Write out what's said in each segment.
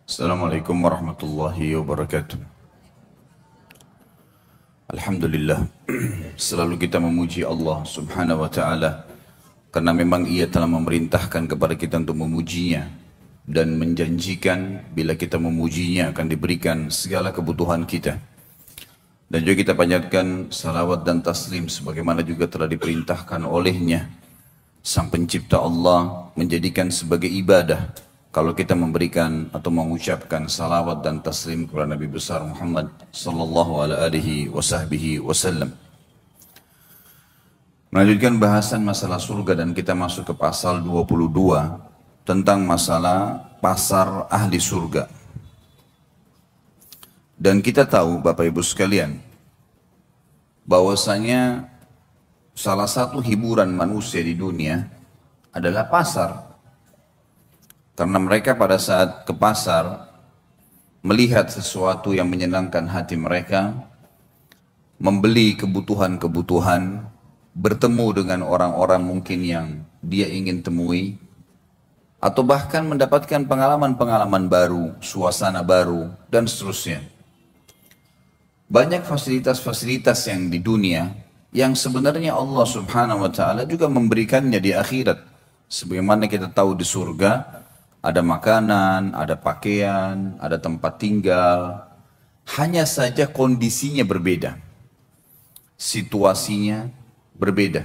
Assalamualaikum warahmatullahi wabarakatuh. Alhamdulillah, selalu kita memuji Allah subhanahu wa ta'ala karena memang ia telah memerintahkan kepada kita untuk memujinya dan menjanjikan bila kita memujinya akan diberikan segala kebutuhan kita. Dan juga kita panjatkan salawat dan taslim sebagaimana juga telah diperintahkan olehnya Sang Pencipta Allah menjadikan sebagai ibadah kalau kita memberikan atau mengucapkan salawat dan taslim kepada Nabi besar Muhammad sallallahu alaihi wasallam. Melanjutkan bahasan masalah surga dan kita masuk ke pasal 22 tentang masalah pasar ahli surga. Dan kita tahu Bapak Ibu sekalian bahwasanya salah satu hiburan manusia di dunia adalah pasar. Karena mereka pada saat ke pasar melihat sesuatu yang menyenangkan hati mereka, membeli kebutuhan-kebutuhan, bertemu dengan orang-orang mungkin yang dia ingin temui, atau bahkan mendapatkan pengalaman-pengalaman baru, suasana baru, dan seterusnya. Banyak fasilitas-fasilitas yang di dunia yang sebenarnya Allah subhanahu wa ta'ala juga memberikannya di akhirat. Sebagaimana kita tahu di surga, ada makanan, ada pakaian, ada tempat tinggal. Hanya saja kondisinya berbeda. Situasinya berbeda.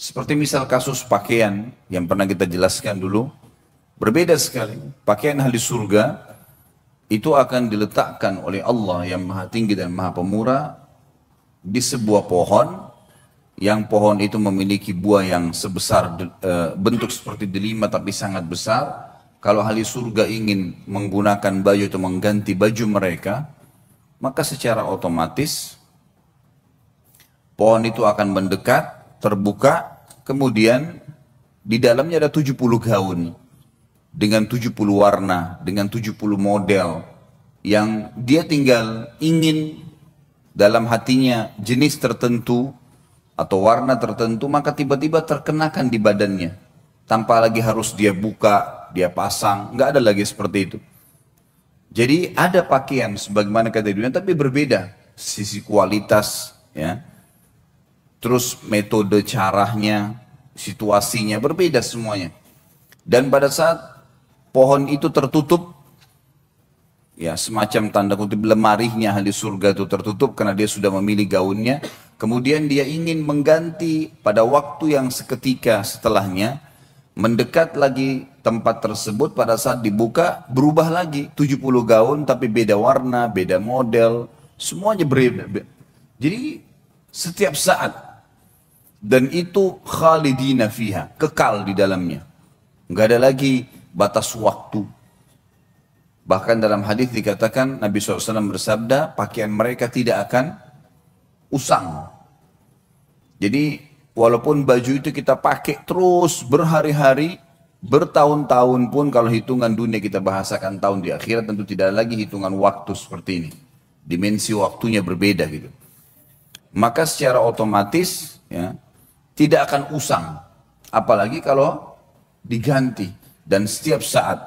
Seperti misal kasus pakaian yang pernah kita jelaskan dulu. Berbeda sekali. Pakaian ahli surga itu akan diletakkan oleh Allah yang maha tinggi dan maha pemurah di sebuah pohon. Yang pohon itu memiliki buah yang sebesar bentuk seperti delima tapi sangat besar. Kalau ahli surga ingin menggunakan baju atau mengganti baju mereka, maka secara otomatis pohon itu akan mendekat, terbuka, kemudian di dalamnya ada 70 gaun dengan 70 warna, dengan 70 model yang dia tinggal ingin dalam hatinya jenis tertentu atau warna tertentu, maka tiba-tiba terkenakan di badannya tanpa lagi harus dia buka, dia pasang, nggak ada lagi seperti itu. Jadi ada pakaian sebagaimana kata dunia tapi berbeda sisi kualitas ya. Terus metode caranya, situasinya berbeda semuanya. Dan pada saat pohon itu tertutup, ya semacam tanda kutip lemarinya ahli surga itu tertutup karena dia sudah memilih gaunnya. Kemudian dia ingin mengganti pada waktu yang seketika setelahnya, mendekat lagi tempat tersebut pada saat dibuka berubah lagi 70 gaun tapi beda warna, beda model, semuanya berbeda. Jadi setiap saat, dan itu khalidina fiha, kekal di dalamnya. Enggak ada lagi batas waktu. Bahkan dalam hadis dikatakan Nabi SAW bersabda, pakaian mereka tidak akan usang. Jadi walaupun baju itu kita pakai terus berhari-hari, bertahun-tahun pun, kalau hitungan dunia kita bahasakan tahun, di akhirat tentu tidak ada lagi hitungan waktu seperti ini. Dimensi waktunya berbeda gitu. Maka secara otomatis ya, tidak akan usang. Apalagi kalau diganti. Dan setiap saat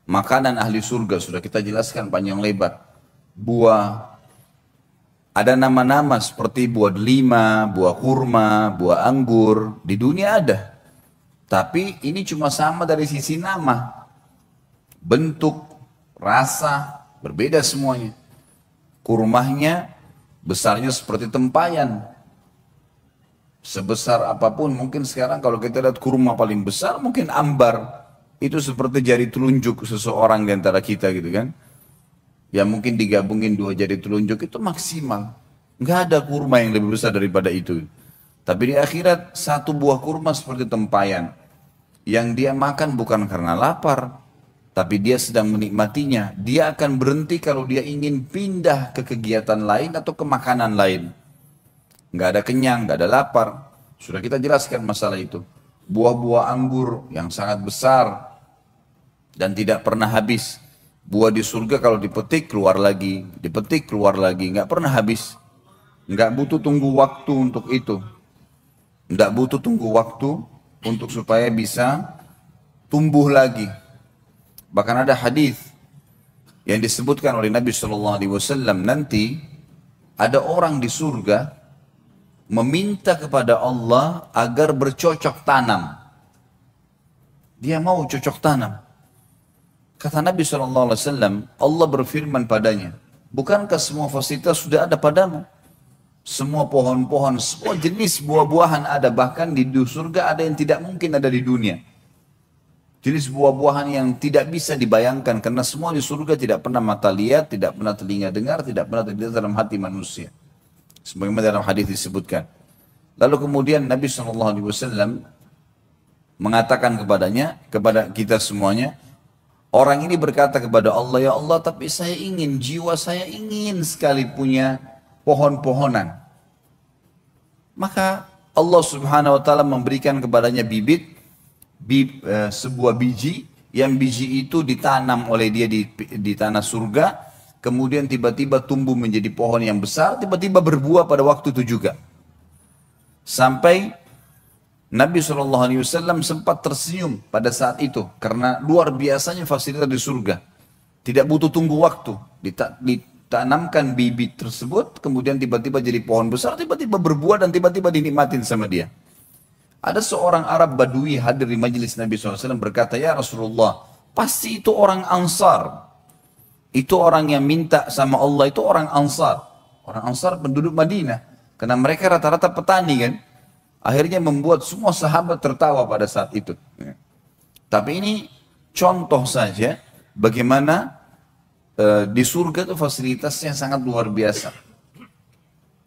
makanan ahli surga sudah kita jelaskan panjang lebar. Buah, ada nama-nama seperti buah delima, buah kurma, buah anggur. Di dunia ada. Tapi ini cuma sama dari sisi nama. Bentuk, rasa, berbeda semuanya. Kurmahnya besarnya seperti tempayan. Sebesar apapun, mungkin sekarang kalau kita lihat kurma paling besar mungkin ambar. Itu seperti jari telunjuk seseorang di antara kita gitu kan. Ya mungkin digabungin 2 jari telunjuk itu maksimal. Nggak ada kurma yang lebih besar daripada itu. Tapi di akhirat 1 buah kurma seperti tempayan. Yang dia makan bukan karena lapar. Tapi dia sedang menikmatinya. Dia akan berhenti kalau dia ingin pindah ke kegiatan lain atau ke makanan lain. Nggak ada kenyang, nggak ada lapar. Sudah kita jelaskan masalah itu. Buah-buah anggur yang sangat besar dan tidak pernah habis. Buah di surga kalau dipetik keluar lagi, dipetik keluar lagi, nggak pernah habis. Nggak butuh tunggu waktu untuk itu. Nggak butuh tunggu waktu untuk supaya bisa tumbuh lagi. Bahkan ada hadis yang disebutkan oleh Nabi SAW, nanti ada orang di surga meminta kepada Allah agar bercocok tanam. Dia mau cocok tanam. Kata Nabi SAW, Allah berfirman padanya, bukankah semua fasilitas sudah ada padamu? Semua pohon-pohon, semua jenis buah-buahan ada, bahkan di surga ada yang tidak mungkin ada di dunia. Jenis buah-buahan yang tidak bisa dibayangkan, karena semua di surga tidak pernah mata lihat, tidak pernah telinga dengar, tidak pernah terlintas dalam hati manusia. Sebagaimana dalam hadis disebutkan. Lalu kemudian Nabi SAW mengatakan kepadanya, kepada kita semuanya, orang ini berkata kepada Allah, ya Allah, tapi saya ingin, jiwa saya ingin sekali punya pohon-pohonan. Maka Allah Subhanahu wa taala memberikan kepadanya sebuah biji, yang biji itu ditanam oleh dia di tanah surga, kemudian tiba-tiba tumbuh menjadi pohon yang besar, tiba-tiba berbuah pada waktu itu juga. Sampai Nabi SAW sempat tersenyum pada saat itu, karena luar biasanya fasilitas di surga. Tidak butuh tunggu waktu, ditanamkan bibit tersebut, kemudian tiba-tiba jadi pohon besar, tiba-tiba berbuah dan tiba-tiba dinikmatin sama dia. Ada seorang Arab Badui hadir di majelis Nabi SAW berkata, ya Rasulullah, pasti itu orang Ansar. Itu orang yang minta sama Allah, itu orang Ansar. Orang Ansar penduduk Madinah. Karena mereka rata-rata petani kan. Akhirnya membuat semua sahabat tertawa pada saat itu. Tapi ini contoh saja bagaimana di surga itu fasilitasnya sangat luar biasa.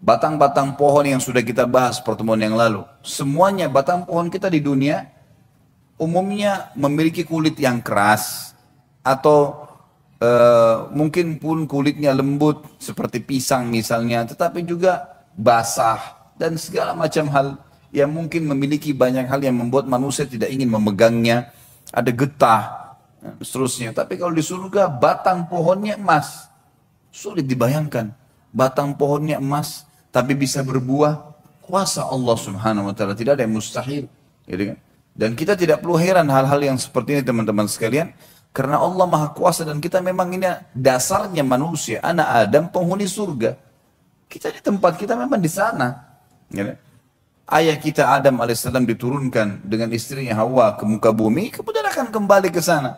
Batang-batang pohon yang sudah kita bahas pertemuan yang lalu, semuanya batang pohon kita di dunia umumnya memiliki kulit yang keras atau mungkin pun kulitnya lembut seperti pisang misalnya, tetapi juga basah dan segala macam hal yang mungkin memiliki banyak hal yang membuat manusia tidak ingin memegangnya, ada getah, dan seterusnya. Tapi kalau di surga batang pohonnya emas, sulit dibayangkan. Batang pohonnya emas, tapi bisa berbuah, kuasa Allah Subhanahu wa taala, tidak ada yang mustahil, gitu kan? Dan kita tidak perlu heran hal-hal yang seperti ini teman-teman sekalian, karena Allah Maha Kuasa dan kita memang ini dasarnya manusia, anak Adam penghuni surga. Kita di tempat kita memang di sana, gitu. Ayah kita Adam alaihissalam diturunkan dengan istrinya Hawa ke muka bumi, kemudian akan kembali ke sana.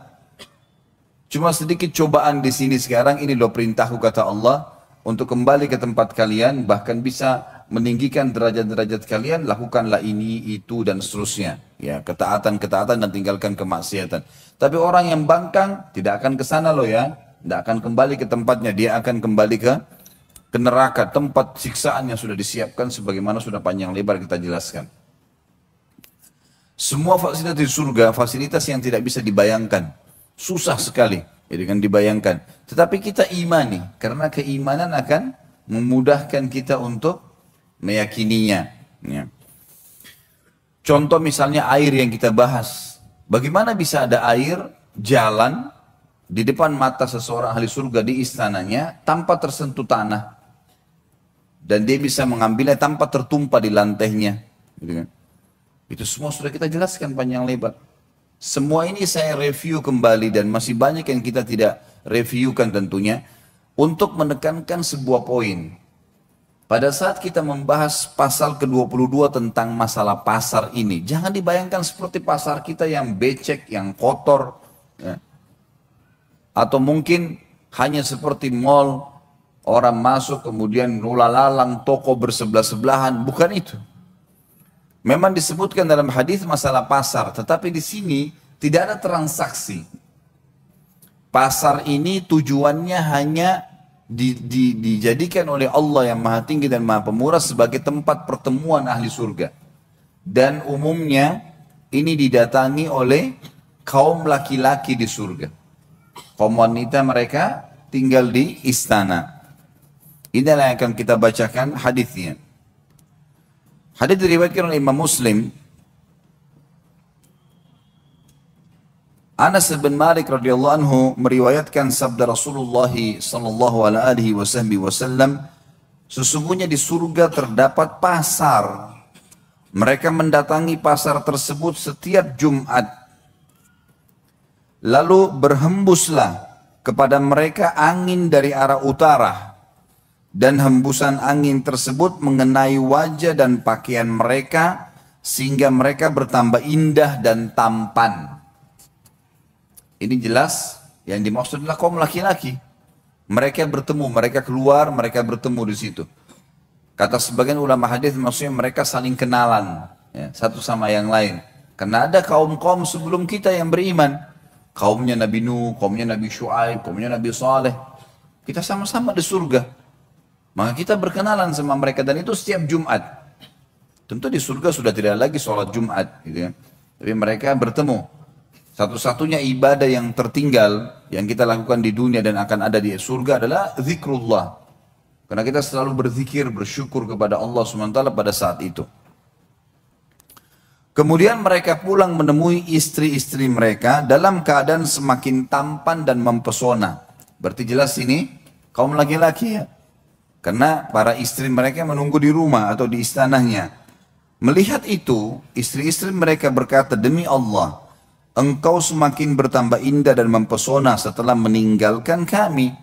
Cuma sedikit cobaan di sini sekarang, ini loh perintahku kata Allah, untuk kembali ke tempat kalian, bahkan bisa meninggikan derajat-derajat kalian, lakukanlah ini, itu, dan seterusnya. Ya, ketaatan-ketaatan dan tinggalkan kemaksiatan. Tapi orang yang bangkang tidak akan ke sana loh ya, tidak akan kembali ke tempatnya, dia akan kembali ke neraka, tempat siksaan yang sudah disiapkan sebagaimana sudah panjang lebar kita jelaskan. Semua fasilitas di surga, fasilitas yang tidak bisa dibayangkan, susah sekali. Jadi kan dibayangkan. Tetapi kita imani, karena keimanan akan memudahkan kita untuk meyakininya. Ya. Contoh misalnya air yang kita bahas. Bagaimana bisa ada air jalan di depan mata seseorang ahli surga di istananya tanpa tersentuh tanah. Dan dia bisa mengambilnya tanpa tertumpah di lantainya. Gitu kan. Itu semua sudah kita jelaskan panjang lebar. Semua ini saya review kembali dan masih banyak yang kita tidak reviewkan tentunya untuk menekankan sebuah poin. Pada saat kita membahas pasal ke-22 tentang masalah pasar ini, jangan dibayangkan seperti pasar kita yang becek, yang kotor, ya. Atau mungkin hanya seperti mall, orang masuk kemudian lulalang toko bersebelah-sebelahan, bukan itu. Memang disebutkan dalam hadis masalah pasar, tetapi di sini tidak ada transaksi. Pasar ini tujuannya hanya dijadikan oleh Allah yang Maha Tinggi dan Maha Pemurah sebagai tempat pertemuan ahli surga. Dan umumnya ini didatangi oleh kaum laki-laki di surga. Kaum wanita mereka tinggal di istana. Inilah yang akan kita bacakan hadisnya. Hadis diriwayatkan oleh Imam Muslim. Anas bin Malik radhiyallahu anhu meriwayatkan sabda Rasulullah sallallahu alaihi wasallam, sesungguhnya di surga terdapat pasar. Mereka mendatangi pasar tersebut setiap Jumat. Lalu berhembuslah kepada mereka angin dari arah utara, dan hembusan angin tersebut mengenai wajah dan pakaian mereka sehingga mereka bertambah indah dan tampan. Ini jelas yang dimaksud adalah kaum laki-laki. Mereka bertemu, mereka keluar, mereka bertemu di situ. Kata sebagian ulama hadis maksudnya mereka saling kenalan, ya, satu sama yang lain. Karena ada kaum-kaum sebelum kita yang beriman. Kaumnya Nabi Nuh, kaumnya Nabi Shu'aib, kaumnya Nabi Saleh. Kita sama-sama di surga. Maka kita berkenalan sama mereka dan itu setiap Jumat. Tentu di surga sudah tidak lagi sholat Jumat, gitu ya. Tapi mereka bertemu. Satu-satunya ibadah yang tertinggal yang kita lakukan di dunia dan akan ada di surga adalah zikrullah. Karena kita selalu berzikir, bersyukur kepada Allah SWT pada saat itu. Kemudian mereka pulang menemui istri-istri mereka dalam keadaan semakin tampan dan mempesona. Berarti jelas ini kaum laki-laki ya. Karena para istri mereka menunggu di rumah atau di istananya. Melihat itu, istri-istri mereka berkata, demi Allah, engkau semakin bertambah indah dan mempesona setelah meninggalkan kami.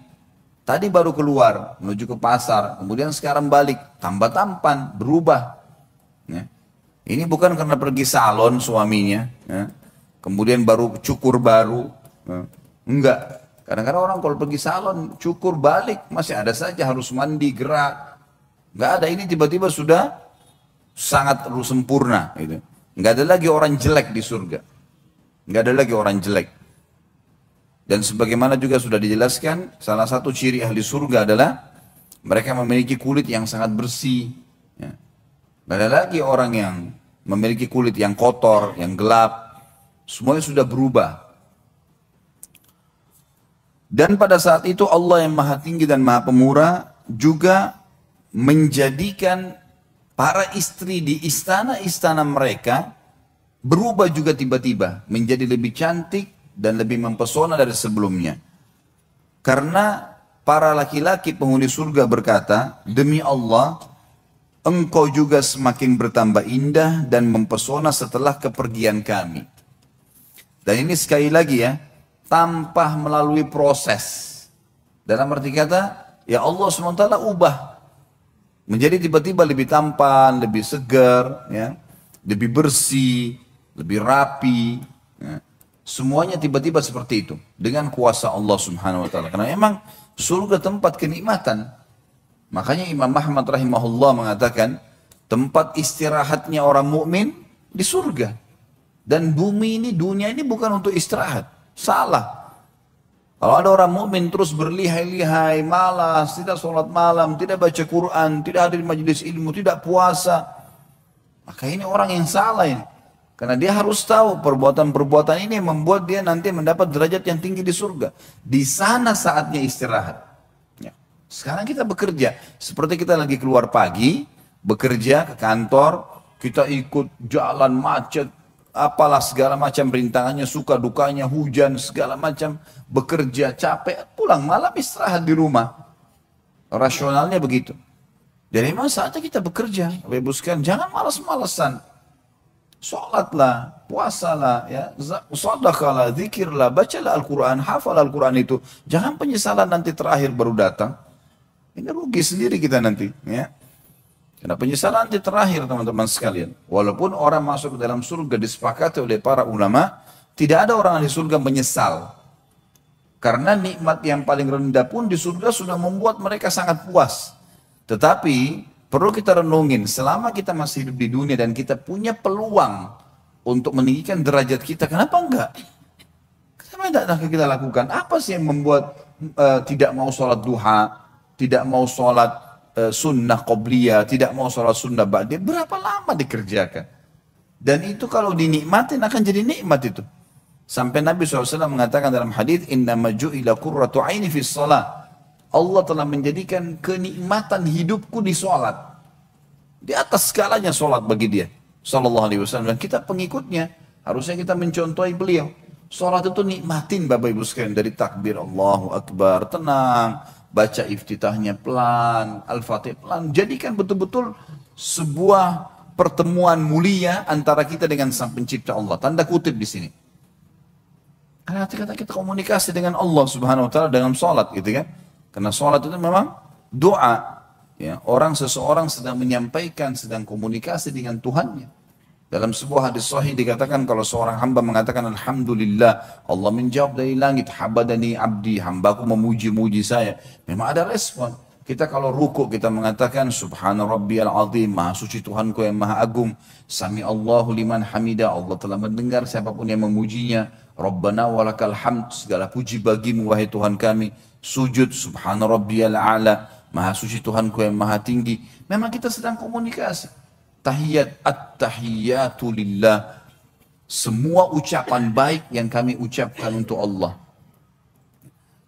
Tadi baru keluar, menuju ke pasar, kemudian sekarang balik, tambah tampan, berubah. Ya. Ini bukan karena pergi salon suaminya, ya. Kemudian baru cukur baru. Ya. Enggak. Kadang-kadang orang kalau pergi salon, cukur balik, masih ada saja harus mandi, gerak. Enggak ada, ini tiba-tiba sudah sangat sempurna. Gitu. Enggak ada lagi orang jelek di surga. Enggak ada lagi orang jelek. Dan sebagaimana juga sudah dijelaskan, salah satu ciri ahli surga adalah mereka memiliki kulit yang sangat bersih. Ya. Enggak ada lagi orang yang memiliki kulit yang kotor, yang gelap. Semuanya sudah berubah. Dan pada saat itu Allah yang maha tinggi dan maha pemurah juga menjadikan para istri di istana-istana mereka berubah juga tiba-tiba menjadi lebih cantik dan lebih mempesona dari sebelumnya. Karena para laki-laki penghuni surga berkata, demi Allah, engkau juga semakin bertambah indah dan mempesona setelah kepergian kami. Dan ini sekali lagi ya, tanpa melalui proses. Dalam arti kata, ya Allah SWT ubah. Menjadi tiba-tiba lebih tampan, lebih segar, ya, lebih bersih, lebih rapi. Ya. Semuanya tiba-tiba seperti itu. Dengan kuasa Allah Subhanahu Wa Taala. Karena memang surga tempat kenikmatan. Makanya Imam Ahmad rahimahullah mengatakan, tempat istirahatnya orang mukmin di surga. Dan bumi ini, dunia ini bukan untuk istirahat. Salah. Kalau ada orang mukmin terus berlihai-lihai, malas, tidak sholat malam, tidak baca Quran, tidak hadir majelis ilmu, tidak puasa, maka ini orang yang salah ini. Karena dia harus tahu perbuatan-perbuatan ini membuat dia nanti mendapat derajat yang tinggi di surga. Di sana saatnya istirahat. Ya. Sekarang kita bekerja, seperti kita lagi keluar pagi, bekerja ke kantor, kita ikut jalan macet, apalah segala macam rintangannya, suka dukanya, hujan, segala macam, bekerja, capek, pulang malam istirahat di rumah. Rasionalnya begitu. Jadi memang saatnya kita bekerja, Ibu sekalian, jangan malas-malasan. Sholatlah, puasalah, ya, sedekahlah, zikirlah, bacalah Al-Quran, hafal Al-Quran itu. Jangan penyesalan nanti terakhir baru datang. Ini rugi sendiri kita nanti, ya. Karena penyesalan nanti terakhir teman-teman sekalian. Walaupun orang masuk ke dalam surga disepakati oleh para ulama, tidak ada orang di surga menyesal. Karena nikmat yang paling rendah pun di surga sudah membuat mereka sangat puas. Tetapi perlu kita renungin, selama kita masih hidup di dunia dan kita punya peluang untuk meninggikan derajat kita, kenapa enggak? Kenapa tidak kita lakukan? Apa sih yang membuat tidak mau sholat duha, tidak mau sholat sunnah qobliyah, tidak mau sholat sunnah ba'diyah? Berapa lama dikerjakan? Dan itu kalau dinikmatin akan jadi nikmat itu. Sampai Nabi SAW mengatakan dalam hadis, innama ju'ila qurratu aini fis shalah. Allah telah menjadikan kenikmatan hidupku di sholat. Di atas skalanya sholat bagi dia. Sallallahu alaihi wasallam. Dan kita pengikutnya. Harusnya kita mencontohi beliau. Sholat itu nikmatin Bapak Ibu sekalian. Dari takbir Allahu Akbar. Tenang. Baca iftitahnya pelan. Al-Fatih pelan. Jadikan betul-betul sebuah pertemuan mulia antara kita dengan Sang Pencipta Allah. Tanda kutip di sini. Karena kita komunikasi dengan Allah Subhanahu wa taala dengan salat gitu kan. Karena salat itu memang doa. Ya, seseorang sedang menyampaikan, sedang komunikasi dengan Tuhannya. Dalam sebuah hadis sahih dikatakan kalau seorang hamba mengatakan Alhamdulillah, Allah menjawab dari langit, habadani abdi, hambaku memuji-muji saya. Memang ada respon. Kita kalau ruku kita mengatakan Subhana rabbiyal azim, maha suci Tuhanku yang maha agung. Sami Allahu liman hamida, Allah telah mendengar siapapun yang memujinya. Rabbana walakal hamd, segala puji bagimu wahai Tuhan kami. Sujud Subhana rabbiyal a'la, maha suci Tuhanku yang maha tinggi. Memang kita sedang komunikasi. Tahiyat at-tahiyatu lillah. Semua ucapan baik yang kami ucapkan untuk Allah.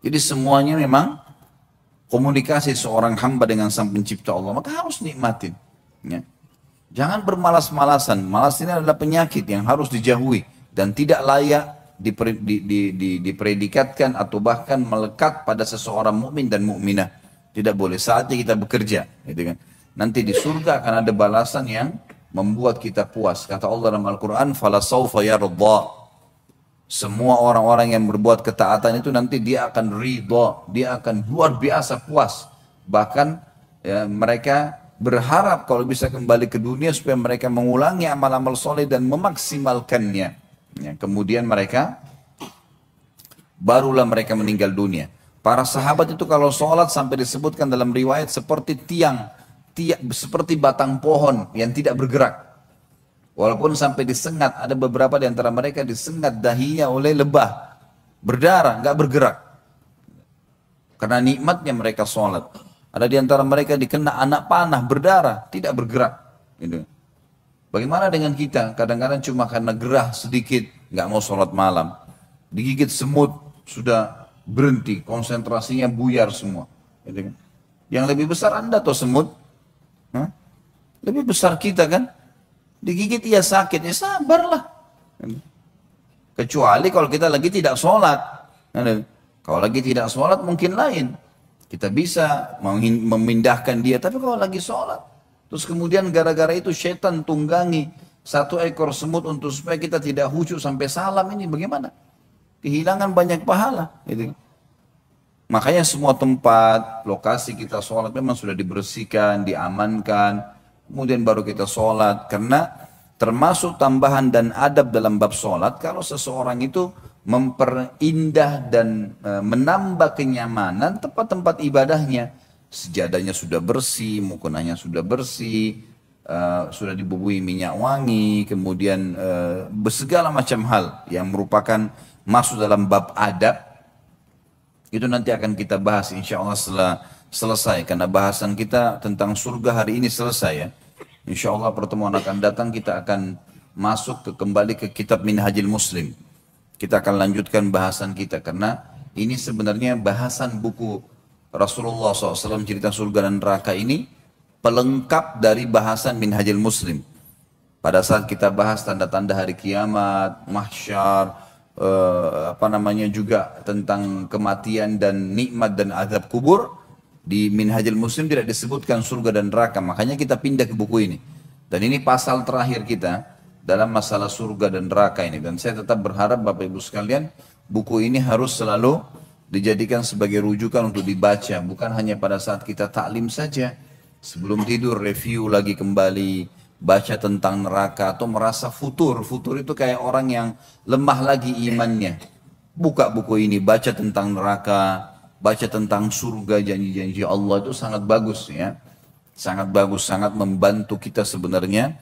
Jadi semuanya memang komunikasi seorang hamba dengan sang pencipta Allah. Maka harus nikmatin. Ya. Jangan bermalas-malasan. Malas ini adalah penyakit yang harus dijauhi. Dan tidak layak dipredikatkan atau bahkan melekat pada seseorang mukmin dan mukminah. Tidak boleh. Saatnya kita bekerja. Gitu kan. Nanti di surga akan ada balasan yang membuat kita puas. Kata Allah dalam Al-Quran, فَلَسَوْفَ يَرْضَى. Semua orang-orang yang berbuat ketaatan itu nanti dia akan ridha. Dia akan luar biasa puas. Bahkan ya, mereka berharap kalau bisa kembali ke dunia supaya mereka mengulangi amal-amal soleh dan memaksimalkannya. Ya, kemudian barulah mereka meninggal dunia. Para sahabat itu kalau sholat sampai disebutkan dalam riwayat seperti seperti batang pohon yang tidak bergerak. Walaupun sampai disengat, ada beberapa di antara mereka disengat dahinya oleh lebah. Berdarah, nggak bergerak. Karena nikmatnya mereka sholat. Ada di antara mereka dikena anak panah, berdarah, tidak bergerak. Gitu. Bagaimana dengan kita? Kadang-kadang cuma karena gerah sedikit, nggak mau sholat malam. Digigit semut, sudah berhenti, konsentrasinya buyar semua. Gitu. Yang lebih besar Anda atau semut? Hah? Lebih besar kita kan? Digigit ya sakit, ya sabarlah. Kecuali kalau kita lagi tidak sholat. Kalau lagi tidak sholat mungkin lain. Kita bisa memindahkan dia, tapi kalau lagi sholat. Terus kemudian gara-gara itu setan tunggangi satu ekor semut untuk supaya kita tidak khusyuk sampai salam, ini bagaimana? Kehilangan banyak pahala. Gitu. Makanya semua tempat, lokasi kita sholat memang sudah dibersihkan, diamankan, kemudian baru kita sholat. Karena termasuk tambahan dan adab dalam bab sholat, kalau seseorang itu memperindah dan menambah kenyamanan tempat-tempat ibadahnya. Sejadahnya sudah bersih, mukunahnya sudah bersih, sudah dibubui minyak wangi, kemudian segala macam hal yang merupakan masuk dalam bab adab. Itu nanti akan kita bahas insya Allah setelah selesai. Karena bahasan kita tentang surga hari ini selesai ya. Insya Allah pertemuan akan datang kita akan masuk kembali ke kitab Minhajul Muslim. Kita akan lanjutkan bahasan kita. Karena ini sebenarnya bahasan buku Rasulullah SAW cerita surga dan neraka ini pelengkap dari bahasan Minhajul Muslim. Pada saat kita bahas tanda-tanda hari kiamat, mahsyar, juga tentang kematian dan nikmat dan azab kubur, di Minhajul Muslim tidak disebutkan surga dan neraka. Makanya kita pindah ke buku ini. Dan ini pasal terakhir kita dalam masalah surga dan neraka ini. Dan saya tetap berharap Bapak Ibu sekalian, buku ini harus selalu dijadikan sebagai rujukan untuk dibaca. Bukan hanya pada saat kita taklim saja. Sebelum tidur review lagi kembali, baca tentang neraka atau merasa futur. Futur itu kayak orang yang lemah lagi imannya. Buka buku ini, baca tentang neraka, baca tentang surga, janji-janji Allah, itu sangat bagus ya. Sangat bagus, sangat membantu kita sebenarnya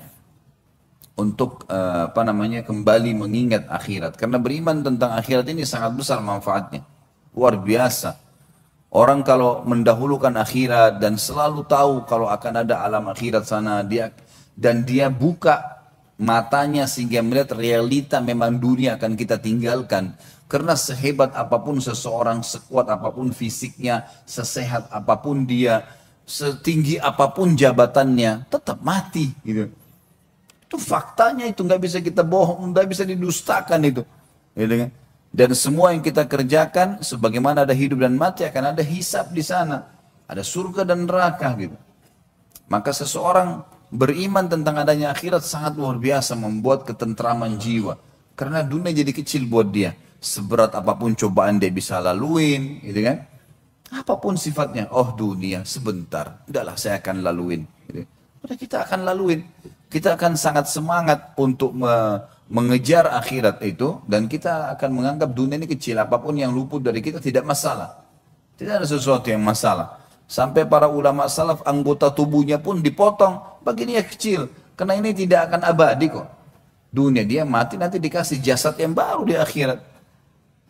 untuk kembali mengingat akhirat. Karena beriman tentang akhirat ini sangat besar manfaatnya. Luar biasa. Orang kalau mendahulukan akhirat dan selalu tahu kalau akan ada alam akhirat sana, dia buka matanya sehingga melihat realita memang dunia akan kita tinggalkan. Karena sehebat apapun seseorang, sekuat apapun fisiknya, sesehat apapun dia, setinggi apapun jabatannya, tetap mati. Gitu. Itu faktanya, itu nggak bisa kita bohong, nggak bisa didustakan itu. Gitu kan? Dan semua yang kita kerjakan, sebagaimana ada hidup dan mati, akan ada hisab di sana. Ada surga dan neraka gitu. Maka seseorang beriman tentang adanya akhirat sangat luar biasa, membuat ketentraman jiwa. Karena dunia jadi kecil buat dia. seberat apapun cobaan dia bisa laluin, gitu kan. Apapun sifatnya, oh dunia sebentar, udahlah saya akan laluin. Gitu. Udah kita akan laluin, kita akan sangat semangat untuk mengejar akhirat itu, dan kita akan menganggap dunia ini kecil, apapun yang luput dari kita tidak masalah. Tidak ada sesuatu yang masalah. Sampai para ulama salaf anggota tubuhnya pun dipotong, bagi dia kecil, karena ini tidak akan abadi kok. Dunia dia mati nanti dikasih jasad yang baru di akhirat.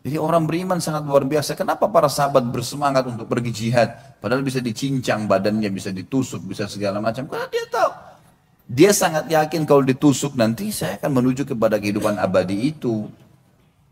Jadi orang beriman sangat luar biasa. Kenapa para sahabat bersemangat untuk pergi jihad? Padahal bisa dicincang badannya, bisa ditusuk, bisa segala macam. Karena dia tahu. Dia sangat yakin kalau ditusuk nanti saya akan menuju kepada kehidupan abadi itu.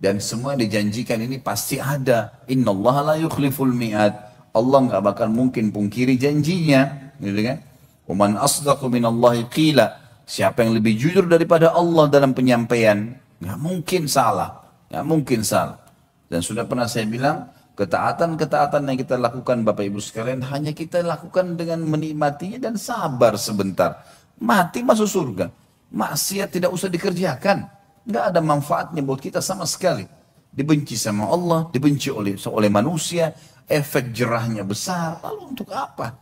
Dan semua yang dijanjikan ini pasti ada. Innallaha la yukhliful mi'ad. Allah nggak bakal mungkin pungkiri janjinya. Gitu kan? Waman asdaqu minallahi qila. Siapa yang lebih jujur daripada Allah dalam penyampaian? Nggak mungkin salah. Nggak mungkin salah. Dan sudah pernah saya bilang, ketaatan-ketaatan yang kita lakukan Bapak Ibu sekalian, hanya kita lakukan dengan menikmatinya dan sabar sebentar. Mati masuk surga. Maksiat tidak usah dikerjakan. Nggak ada manfaatnya buat kita sama sekali. Dibenci sama Allah, dibenci oleh manusia, efek jerahnya besar. Lalu untuk apa?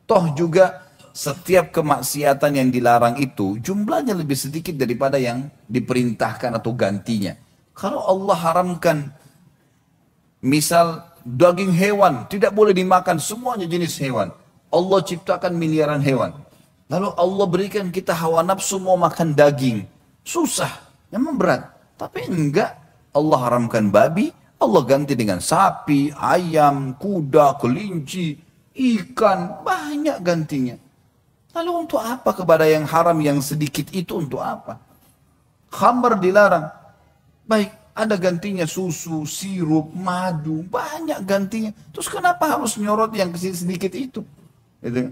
Toh juga setiap kemaksiatan yang dilarang itu, jumlahnya lebih sedikit daripada yang diperintahkan atau gantinya. Kalau Allah haramkan, misal daging hewan tidak boleh dimakan, semuanya jenis hewan. Allah ciptakan miliaran hewan. Lalu Allah berikan kita hawa nafsu mau makan daging. Susah, memang berat. Tapi enggak, Allah haramkan babi, Allah ganti dengan sapi, ayam, kuda, kelinci, ikan, banyak gantinya. Lalu untuk apa kepada yang haram yang sedikit itu untuk apa? Khamr dilarang. Baik, ada gantinya susu, sirup, madu, banyak gantinya. Terus kenapa harus nyorot yang sedikit itu? Gitu.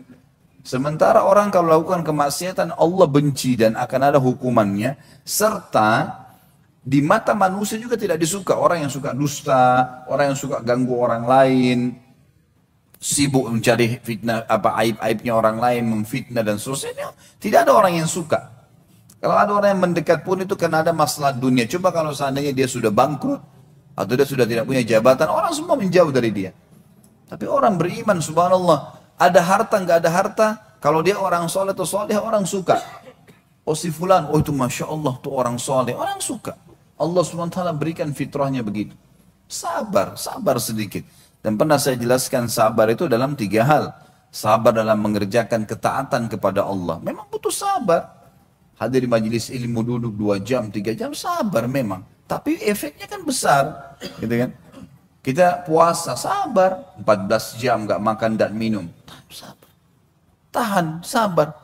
Sementara orang kalau lakukan kemaksiatan, Allah benci dan akan ada hukumannya. Serta di mata manusia juga tidak disuka. Orang yang suka dusta, orang yang suka ganggu orang lain, sibuk mencari fitnah, aib-aibnya orang lain, memfitnah dan seterusnya. Tidak ada orang yang suka. Kalau ada orang yang mendekat pun itu karena ada masalah dunia. Coba kalau seandainya dia sudah bangkrut atau dia sudah tidak punya jabatan, orang semua menjauh dari dia. Tapi orang beriman, subhanallah, ada harta nggak ada harta, kalau dia orang soleh atau soleh, orang suka. Oh si fulan, oh itu masya Allah tuh orang soleh, orang suka. Allah SWT berikan fitrahnya begitu. Sabar, sabar sedikit. Dan pernah saya jelaskan sabar itu dalam 3 hal. Sabar dalam mengerjakan ketaatan kepada Allah. Memang butuh sabar. Hadir di majelis ilmu duduk 2 jam, 3 jam, sabar memang. Tapi efeknya kan besar, gitu kan. Kita puasa, sabar. 14 jam gak makan dan minum. Sabar. Tahan, sabar.